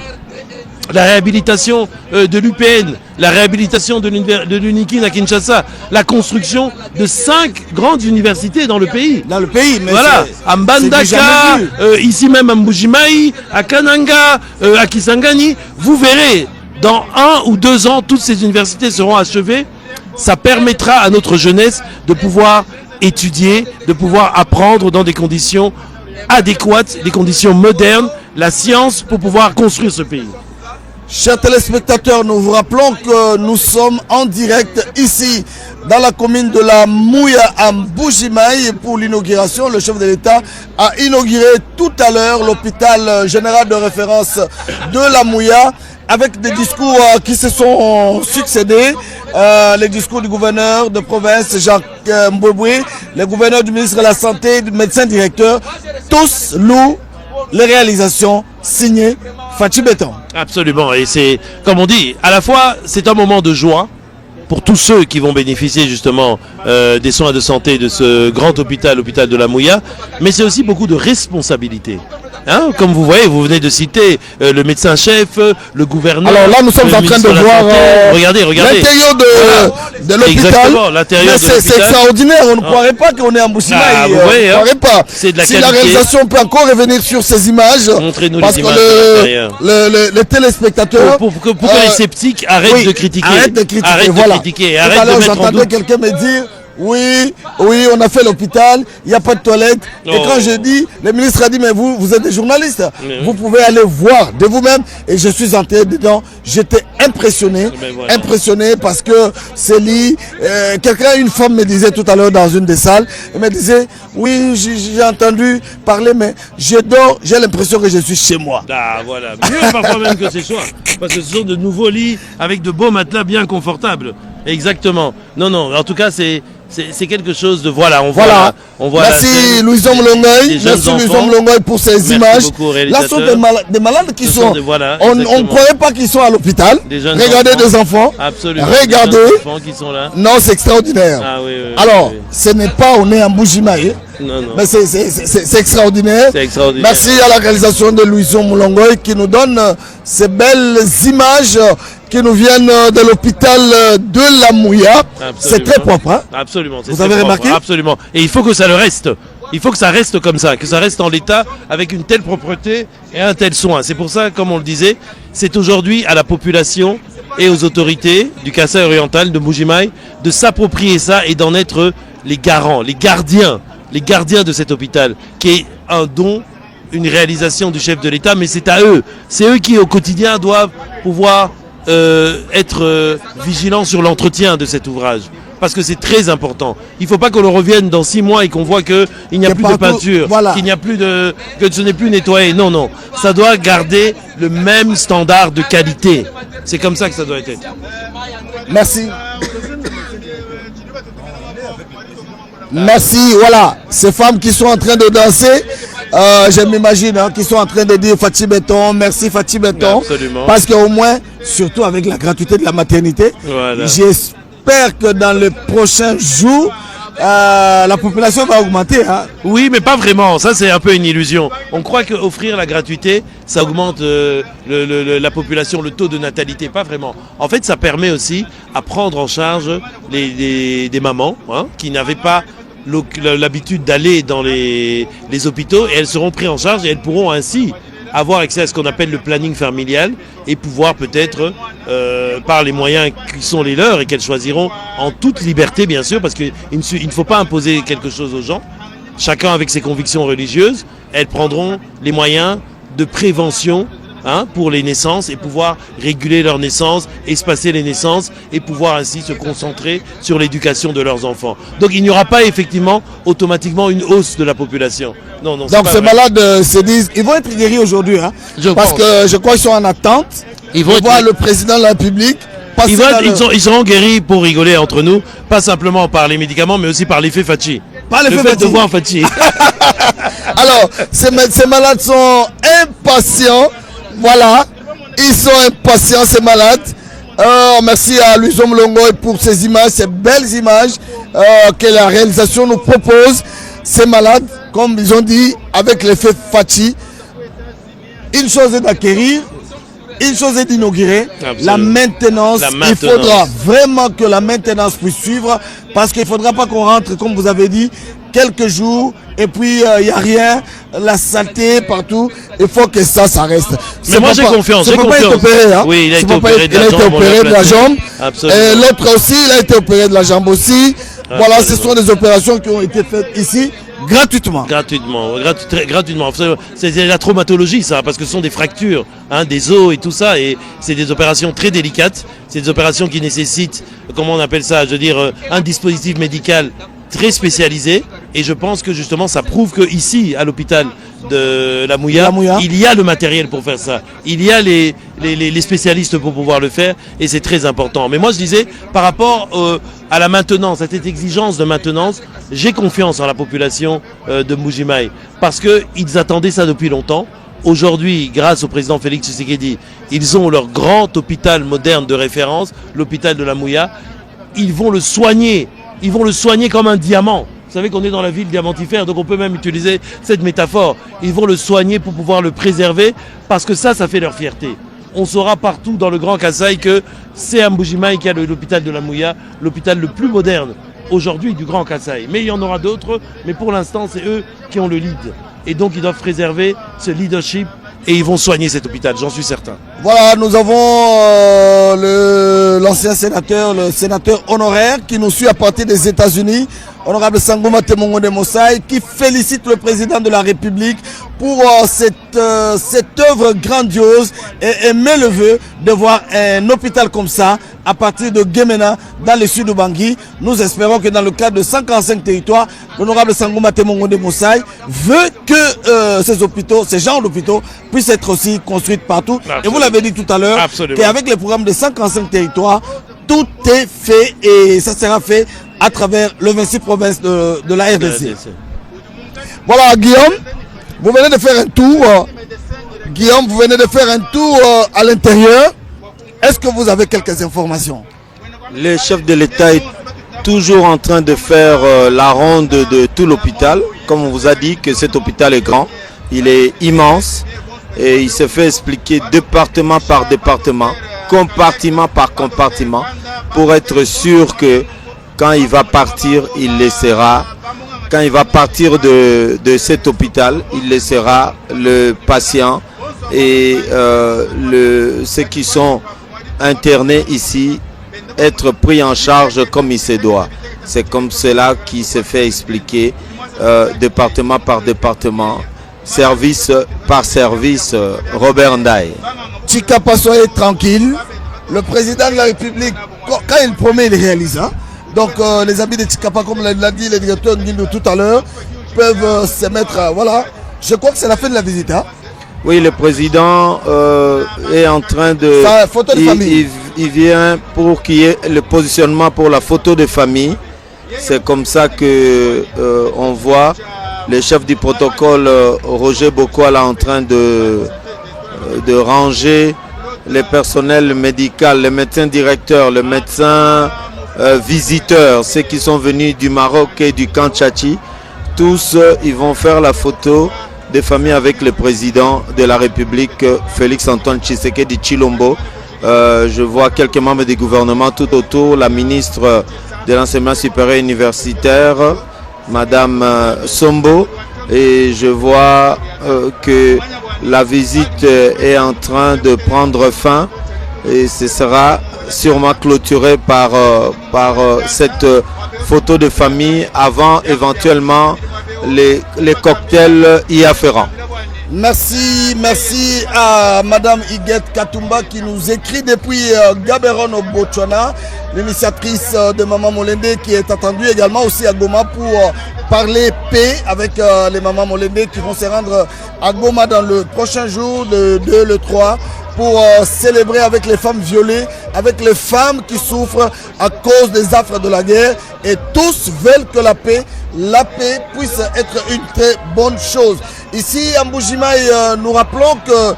la réhabilitation de l'UPN, la réhabilitation de l'UNIKIN à Kinshasa, la construction de 5 grandes universités dans le pays. Dans le pays, mais voilà, à Mbandaka, ici même à Mbujimayi, à Kananga, à Kisangani. Vous verrez, dans 1 ou 2 ans, toutes ces universités seront achevées. Ça permettra à notre jeunesse de pouvoir étudier, de pouvoir apprendre dans des conditions adéquates, des conditions modernes, la science pour pouvoir construire ce pays. Chers téléspectateurs, nous vous rappelons que nous sommes en direct ici dans la commune de la Mouya à Mbujimayi pour l'inauguration. Le chef de l'État a inauguré tout à l'heure l'hôpital général de référence de la Mouya avec des discours qui se sont succédés. Les discours du gouverneur de province Jacques Mbouéboué, le gouverneur du ministre de la Santé, du médecin directeur, tous louent les réalisations signées Fachi Beton. Absolument, et c'est, comme on dit, à la fois c'est un moment de joie pour tous ceux qui vont bénéficier justement des soins de santé de ce grand hôpital, l'hôpital de la Mouya, mais c'est aussi beaucoup de responsabilité. Hein, comme vous voyez, vous venez de citer le médecin-chef, le gouverneur. Alors là, nous sommes en train de voir regardez l'intérieur de l'hôpital. Mais c'est extraordinaire. On ne croirait pas qu'on est en Mbujimayi. Vous voyez, on ne croirait pas. C'est de la si qualité. La réalisation peut encore revenir sur ces images. Montrez-nous parce les que images les téléspectateurs. Pour que les sceptiques arrêtent de critiquer. Arrêtent de critiquer. Arrêtent voilà. de critiquer. Tout à l'heure, j'entendais quelqu'un me dire. Oui, on a fait l'hôpital, il n'y a pas de toilette. Et quand je dis, le ministre a dit, mais vous êtes des journalistes, vous pouvez aller voir de vous-même. Et je suis entré dedans, j'étais impressionné, impressionné parce que c'est lit. Une femme me disait tout à l'heure dans une des salles, elle me disait, oui, j'ai entendu parler, mais je dors, j'ai l'impression que je suis chez moi. Ah voilà, mieux parfois même que chez soi, parce que ce sont de nouveaux lits avec de beaux matelas bien confortables. Exactement. Non, en tout cas, c'est quelque chose de... Voilà, on voit... Merci Louison Mlongoy, merci Louison Mlongoy pour ces images. Là, ce sont des malades qui sont... on ne croyait pas qu'ils sont à l'hôpital. Regardez des enfants. Absolument. Regardez. Des enfants qui sont là. Non, c'est extraordinaire. Ah, oui, alors, ce n'est pas on est en Mbujimayi. Non. Mais c'est extraordinaire. C'est extraordinaire. Merci à la réalisation de Louison Mlongoy qui nous donne ces belles images qui nous viennent de l'hôpital de la Mouya. C'est très propre. Hein? Absolument. Vous avez remarqué? Absolument. Et il faut que ça le reste. Il faut que ça reste comme ça, que ça reste en l'état avec une telle propreté et un tel soin. C'est pour ça, comme on le disait, c'est aujourd'hui à la population et aux autorités du Kasaï oriental, de Mbujimayi, de s'approprier ça et d'en être les garants, les gardiens de cet hôpital, qui est un don, une réalisation du chef de l'État, mais c'est à eux. C'est eux qui, au quotidien, doivent pouvoir être vigilants sur l'entretien de cet ouvrage. Parce que c'est très important. Il ne faut pas qu'on le revienne dans 6 mois et qu'on voit qu'il n'y a plus de peinture, qu'il n'y a plus que ce n'est plus nettoyé. Non. Ça doit garder le même standard de qualité. C'est comme ça que ça doit être. Merci. Merci, voilà, ces femmes qui sont en train de danser, je m'imagine, qui sont en train de dire Fachi Beton, merci Fachi Beton. Absolument. Parce qu'au moins, surtout avec la gratuité de la maternité, j'espère que dans les prochains jours, la population va augmenter. Hein. Oui, mais pas vraiment. Ça, c'est un peu une illusion. On croit qu'offrir la gratuité, ça augmente la population, le taux de natalité. Pas vraiment. En fait, ça permet aussi à prendre en charge des mamans qui n'avaient pas l'habitude d'aller dans les hôpitaux, et elles seront prises en charge et elles pourront ainsi avoir accès à ce qu'on appelle le planning familial et pouvoir peut-être, par les moyens qui sont les leurs et qu'elles choisiront en toute liberté bien sûr, parce qu'il ne faut pas imposer quelque chose aux gens, chacun avec ses convictions religieuses, elles prendront les moyens de prévention pour les naissances et pouvoir réguler leurs naissances, espacer les naissances et pouvoir ainsi se concentrer sur l'éducation de leurs enfants. Donc il n'y aura pas effectivement automatiquement une hausse de la population. Non, donc ces malades se disent, ils vont être guéris aujourd'hui, parce que je crois qu'ils sont en attente Ils vont voir le président de la République. Ils seront guéris pour rigoler entre nous, pas simplement par les médicaments, mais aussi par l'effet Fachi. Le fait de voir Fachi. Alors, ces malades sont impatients. Voilà, ils sont impatients, ces malades. Merci à Luiso Mlongo pour ces images, ces belles images que la réalisation nous propose. Ces malades, comme ils ont dit, avec l'effet Fachi, une chose est d'acquérir, une chose est d'inaugurer, la maintenance. Il faudra vraiment que la maintenance puisse suivre, parce qu'il ne faudra pas qu'on rentre, comme vous avez dit, quelques jours et puis il n'y a rien, la saleté partout. Il faut que ça reste. Mais moi j'ai confiance. Il a été opéré, hein? Oui, il a été opéré de la jambe. Et l'autre aussi, il a été opéré de la jambe aussi. Voilà, ce sont des opérations qui ont été faites ici gratuitement. Gratuitement. C'est la traumatologie, ça, parce que ce sont des fractures, hein, des os et tout ça, et c'est des opérations très délicates. C'est des opérations qui nécessitent, comment on appelle ça, je veux dire, un dispositif médical très spécialisé. Et je pense que justement, ça prouve que ici, à l'hôpital de la Mouya, il y a le matériel pour faire ça. Il y a les spécialistes pour pouvoir le faire, et c'est très important. Mais moi, je disais, par rapport à la maintenance, à cette exigence de maintenance, j'ai confiance en la population de Mbuji-Mayi, parce qu'ils attendaient ça depuis longtemps. Aujourd'hui, grâce au président Félix Tshisekedi, ils ont leur grand hôpital moderne de référence, l'hôpital de la Mouya. Ils vont le soigner comme un diamant. Vous savez qu'on est dans la ville diamantifère, donc on peut même utiliser cette métaphore. Ils vont le soigner pour pouvoir le préserver, parce que ça fait leur fierté. On saura partout dans le Grand Kasaï que c'est à Mbuji-Mayi qui a l'hôpital de la Mouya, l'hôpital le plus moderne aujourd'hui du Grand Kasaï. Mais il y en aura d'autres, mais pour l'instant c'est eux qui ont le lead. Et donc ils doivent préserver ce leadership et ils vont soigner cet hôpital, j'en suis certain. Voilà, nous avons l'ancien sénateur, le sénateur honoraire qui nous suit à partir des États-Unis, honorable Sangouma Temongo de Mosaï, qui félicite le président de la République pour cette œuvre grandiose et émet le vœu de voir un hôpital comme ça à partir de Guémena dans le sud de Bangui. Nous espérons que dans le cadre de 145 territoires, l'honorable Sangouma Temongo de Mosaï veut que ces hôpitaux, ces genres d'hôpitaux puissent être aussi construits partout. Absolument. Et vous l'avez dit tout à l'heure, qu'avec les programmes de 145 territoires, tout est fait et ça sera fait à travers le 26 provinces de la RDC. Voilà, Guillaume, vous venez de faire un tour. Guillaume, vous venez de faire un tour à l'intérieur. Est-ce que vous avez quelques informations? Le chef de l'État est toujours en train de faire la ronde de tout l'hôpital. Comme on vous a dit que cet hôpital est grand, il est immense et il se fait expliquer département par département, compartiment par compartiment, pour être sûr que quand il va partir, il laissera, quand il va partir de cet hôpital, il laissera le patient et ceux qui sont internés ici être pris en charge comme il se doit. C'est comme cela qui se fait expliquer département par département, service par service. Robert Ndaye. Tshikapa, soyez tranquille. Le président de la République, quand il promet, il réalise. Hein? Donc les amis de Tshikapa, comme l'a dit le directeur Ndindo tout à l'heure, peuvent se mettre... voilà. Je crois que c'est la fin de la visite. Hein? Oui, le président est en train de... Ça, photo de famille. Il vient pour qu'il y ait le positionnement pour la photo de famille. C'est comme ça que on voit le chef du protocole, Roger Bokwala, en train de ranger les personnels médicaux, les médecins directeurs, les médecins visiteurs, ceux qui sont venus du Maroc et du camp Tchachi. Tous, ils vont faire la photo des familles avec le président de la République, Félix Antoine Tshisekedi Tshilombo. Je vois quelques membres du gouvernement tout autour, la ministre de l'enseignement supérieur universitaire, Madame Sombo, et je vois que la visite est en train de prendre fin et ce sera sûrement clôturé par cette photo de famille avant éventuellement les cocktails y afférents. Merci à Madame Iguette Katumba qui nous écrit depuis Gaborone au Botswana, l'initiatrice de Maman Molende qui est attendue également aussi à Goma pour parler paix avec les Maman Molende qui vont se rendre à Goma dans le prochain jour, le 2, le 3, pour célébrer avec les femmes violées, avec les femmes qui souffrent à cause des affres de la guerre. Et tous veulent que la paix puisse être une très bonne chose. Ici, à Mbujimaï, nous rappelons que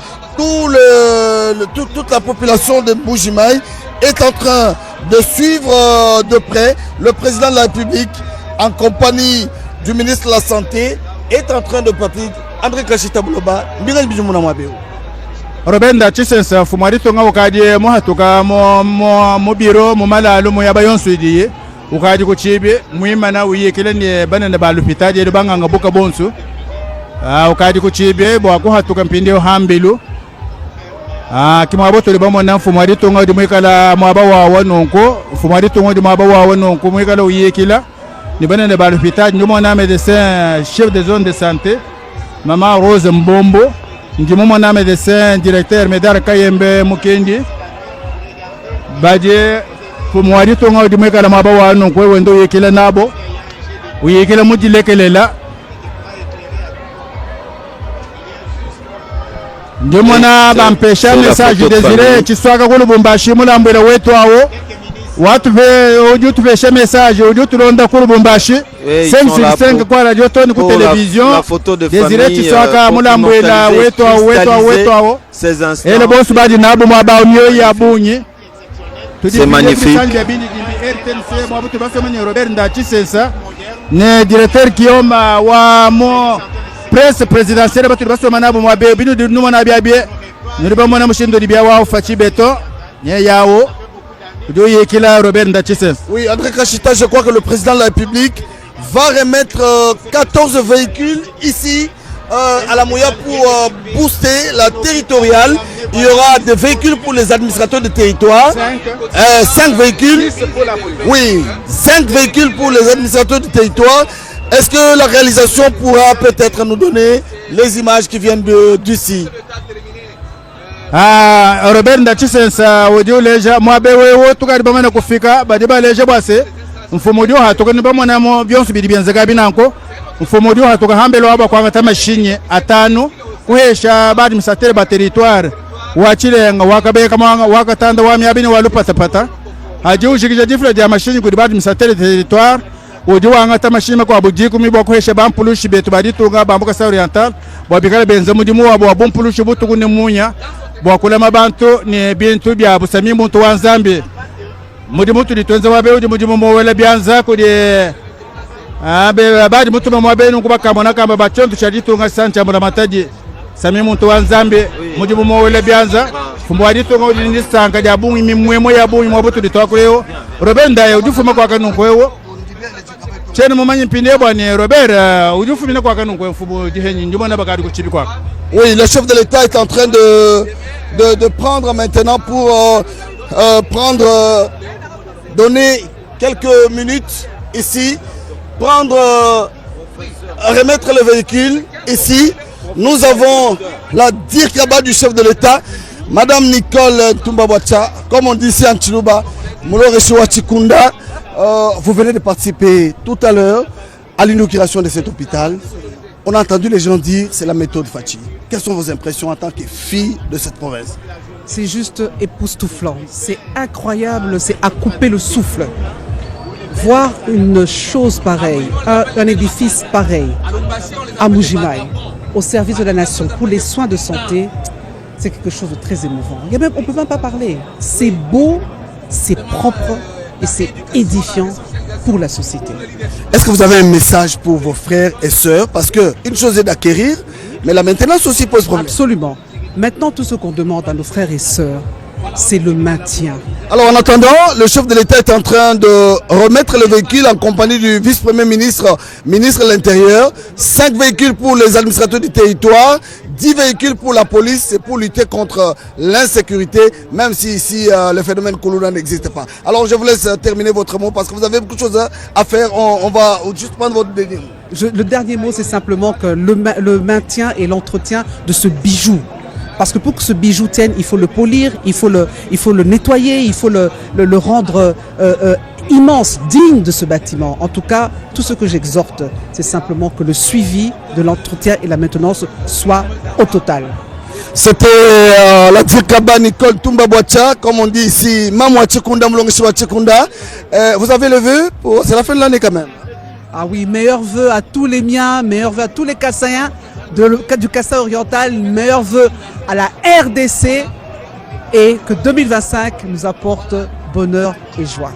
toute la population de Mbujimaï est en train de suivre de près le président de la République en compagnie du ministre de la Santé est en train de partir. André Kachita Bouloba, Miral Bijoumuna Mabeo. Robert Ndachisensa fumari tonga ukadie mohatuka mo biro mo malalo mo yabayon suidiye ukadi ko chibe muimana uyekele ni banana balupitaje banga ngabuka bonsu ukadi ko chibe bo ko hatuka mpinde hambelu kimwaboto libamo na fumari tonga di mwekala mwaba wa wanonko fumari tonga di mwaba wa wanonko mwekala uyekila ni banana balupitaje ndomo na médecin chef de zone de santé Maman Rose Mbombo ndimo mwana médecin directeur Medar Kayembe Mukendi baje kumwari tonga di mwekala mwaba wa wanonko wendo uyekila nabo uyekila mujilekelela ndimona bampesha message désiré kiswaka ku Lubumbashi mulambwela wetu awo watu ve oju tupesha message oju tulonda ku Lubumbashi 565 kwa radio toni ku télévision désiré kiswaka mulambwela wetu awo ele bosu badi nabo mwaba myo ya bunyi c'est magnifique. Robert Ndachisensa ne directeur Kioma wa mo presse présidentielle batu basoma nabo mwabe binu di numa na biabie niba mona mushindo di biawa fachi beto nye yawo do yekila Robert Ndachisensa. Oui, André Kachita, je crois que le président de la République va remettre 14 véhicules ici à la Mouya pour booster la territoriale. Il y aura des véhicules pour les administrateurs de territoire. 5 véhicules. Oui, 5 véhicules pour les administrateurs du territoire. Est-ce que la réalisation pourra peut-être nous donner les images qui viennent d'ici? Robert Ndachisensa audio leja mwabewe wotu kadi bamana kufika badiba leja bwase mfumo dio hatoka ni bamona mo byonsu bidi byanzaga binanko mfumo dio hatoka hambelo aba kwa ngata mashinye atano kuhesha badi msatere ba territoire wachilenga wakabeka mwanga wakatanda wa myabini walupata pata haji ushikija difle ya mashinye kudi badi msatere territoire odi wanga tamashima kwa bujiku mibo kuhesha bampulushi betu baditunga bambuka sa oriental bwabikala benza mudimu wabo wabumpulushi butugu ne munya bwakulema bantu ni bintu bya busami muntu wanzambi mudimu tulitonza wabe odi mudimu mowela byanza ko de badi mutu mwabe nkubaka mona kamba bachonto chaditunga sanja mura mataji sami muntu wanzambi mudimu mowela byanza fumbo aditunga odi ndisanga ya bungi mimwemo ya bungi mwabutu ditwakuleo robenda ya udifuma kwa kanunko ewo chene mumanyi mpinde bwana Robert ujufumina kwa kanunko mfubo dihenyi ndimona bakadi kuchibi kwa. Oui, le chef de l'État est en train de prendre maintenant pour donner quelques minutes ici, remettre le véhicule ici. Nous avons la dirkaba du chef de l'État, Madame Nicole Tumbabwacha, comme on dit ici en Chiluba, Moulore Chikunda. Vous venez de participer tout à l'heure à l'inauguration de cet hôpital. On a entendu les gens dire c'est la méthode Fachi. Quelles sont vos impressions en tant que fille de cette province? C'est juste époustouflant, c'est incroyable, c'est à couper le souffle. Voir une chose pareille, un édifice pareil à Mbujimaï, au service de la nation, pour les soins de santé, c'est quelque chose de très émouvant. On ne peut même pas parler. C'est beau, c'est propre et c'est édifiant pour la société. Est-ce que vous avez un message pour vos frères et sœurs? Parce qu'une chose est d'acquérir, mais la maintenance aussi pose problème. Absolument. Maintenant, tout ce qu'on demande à nos frères et sœurs, c'est le maintien. Alors en attendant, le chef de l'État est en train de remettre le véhicule en compagnie du vice-premier ministre, ministre de l'Intérieur. 5 véhicules pour les administrateurs du territoire, 10 véhicules pour la police, c'est pour lutter contre l'insécurité, même si ici le phénomène Koulouna n'existe pas. Alors je vous laisse terminer votre mot parce que vous avez beaucoup de choses à faire. On va juste prendre votre dernier mot. Le dernier mot, c'est simplement que le maintien et l'entretien de ce bijou. Parce que pour que ce bijou tienne, il faut le polir, il faut le nettoyer, il faut le rendre immense, digne de ce bâtiment. En tout cas, tout ce que j'exhorte, c'est simplement que le suivi de l'entretien et la maintenance soit au total. C'était la Dirkaba Nicole Toumba Boacha, comme on dit ici, Mamwa Tchekunda, Moulongishiwa Tchekunda. Vous avez le vœu, c'est la fin de l'année quand même. Ah oui, meilleurs vœux à tous les miens, meilleurs vœux à tous les Kassaïens du Kassai oriental, meilleurs vœux à la RDC et que 2025 nous apporte bonheur et joie.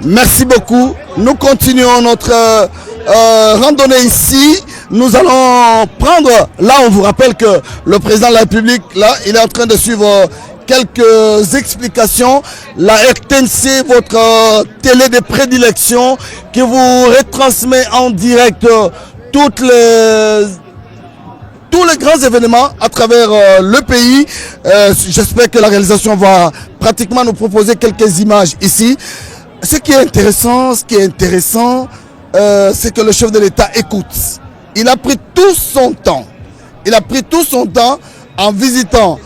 Merci beaucoup. Nous continuons notre randonnée ici. Nous allons prendre, là on vous rappelle que le président de la République, là, il est en train de suivre quelques explications. La RTNC, votre télé de prédilection, qui vous retransmet en direct tous les grands événements à travers le pays. J'espère que la réalisation va pratiquement nous proposer quelques images ici. Ce qui est intéressant, c'est que le chef de l'État écoute. Il a pris tout son temps. Il a pris tout son temps en visitant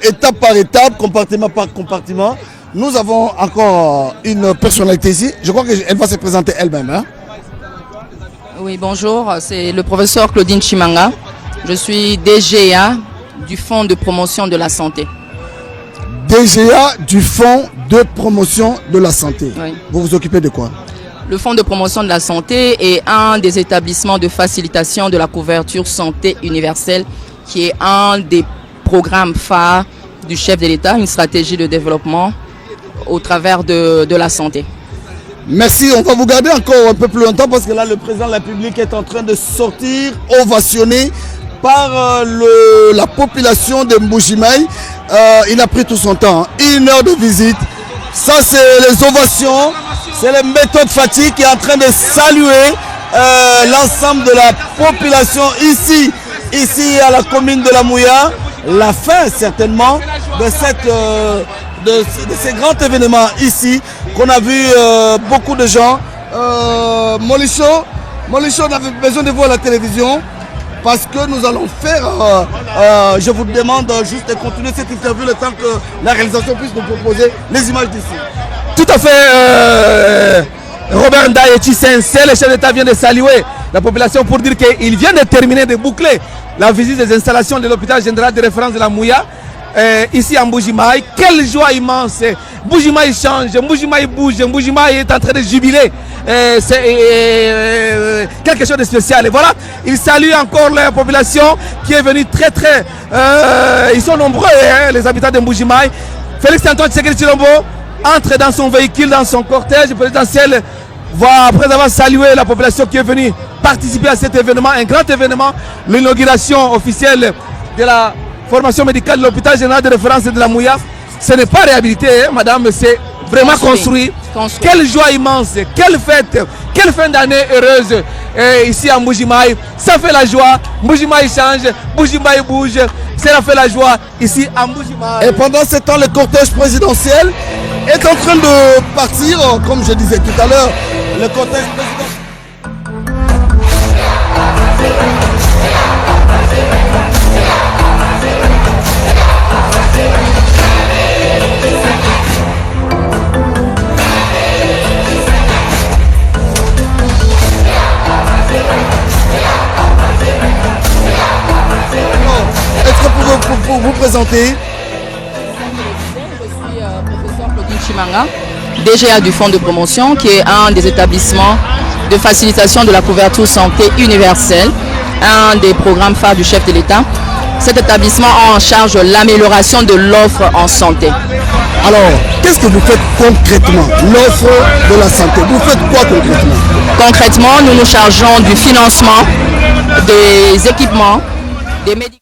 étape par étape, compartiment par compartiment. Nous avons encore une personnalité ici. Je crois qu'elle va se présenter elle-même. Hein? Oui, bonjour. C'est le professeur Claudine Chimanga. Je suis DGA du Fonds de promotion de la santé. DGA du Fonds de promotion de la santé. Oui. Vous vous occupez de quoi? Le Fonds de promotion de la santé est un des établissements de facilitation de la couverture santé universelle qui est un des programmes phares du chef de l'État, une stratégie de développement au travers de la santé. Merci, on va vous garder encore un peu plus longtemps parce que là le président de la République est en train de sortir ovationné par la population de Mbujimaï. Il a pris tout son temps, 1 heure de visite. Ça c'est les ovations, c'est les méthodes Fati qui est en train de saluer l'ensemble de la population ici à la commune de la Mouya. La fin certainement de ces grands événements ici qu'on a vu beaucoup de gens. Molicho, on avait besoin de vous à la télévision parce que nous allons faire, je vous demande juste de continuer cette interview le temps que la réalisation puisse nous proposer les images d'ici. Tout à fait, Robert Ndaye Tshisekedi, le chef d'État vient de saluer la population pour dire qu'il vient de terminer de boucler la visite des installations de l'hôpital général de référence de la Mouya. Ici en Mbujimaï, quelle joie immense! Mbujimaï change, Mbujimaï bouge, Mbujimaï est en train de jubiler. C'est quelque chose de spécial. Et voilà, il salue encore la population qui est venue très. Ils sont nombreux, hein, les habitants de Mbujimaï. Félix Antoine Tshisekedi Tshilombo entre dans son véhicule, dans son cortège présidentiel. Après avoir salué la population qui est venue participer à cet événement, un grand événement, l'inauguration officielle de la formation médicale de l'hôpital général de référence de la Mouya. Ce n'est pas réhabilité, hein, madame, c'est vraiment construit. Quelle joie immense, quelle fête, quelle fin d'année heureuse ici à Mbujimaï. Ça fait la joie, Mbujimaï change, Mbujimaï bouge, ça fait la joie ici à Mbujimaï. Et pendant ce temps, le cortège présidentiel est en train de partir, comme je disais tout à l'heure, le cortège présidentiel. Pour vous présenter. Je suis professeur Claudine Chimanga, DGA du Fonds de promotion, qui est un des établissements de facilitation de la couverture santé universelle, un des programmes phares du chef de l'État. Cet établissement a en charge l'amélioration de l'offre en santé. Alors, qu'est-ce que vous faites concrètement? L'offre de la santé, vous faites quoi concrètement? Concrètement, nous nous chargeons du financement des équipements, des médicaments.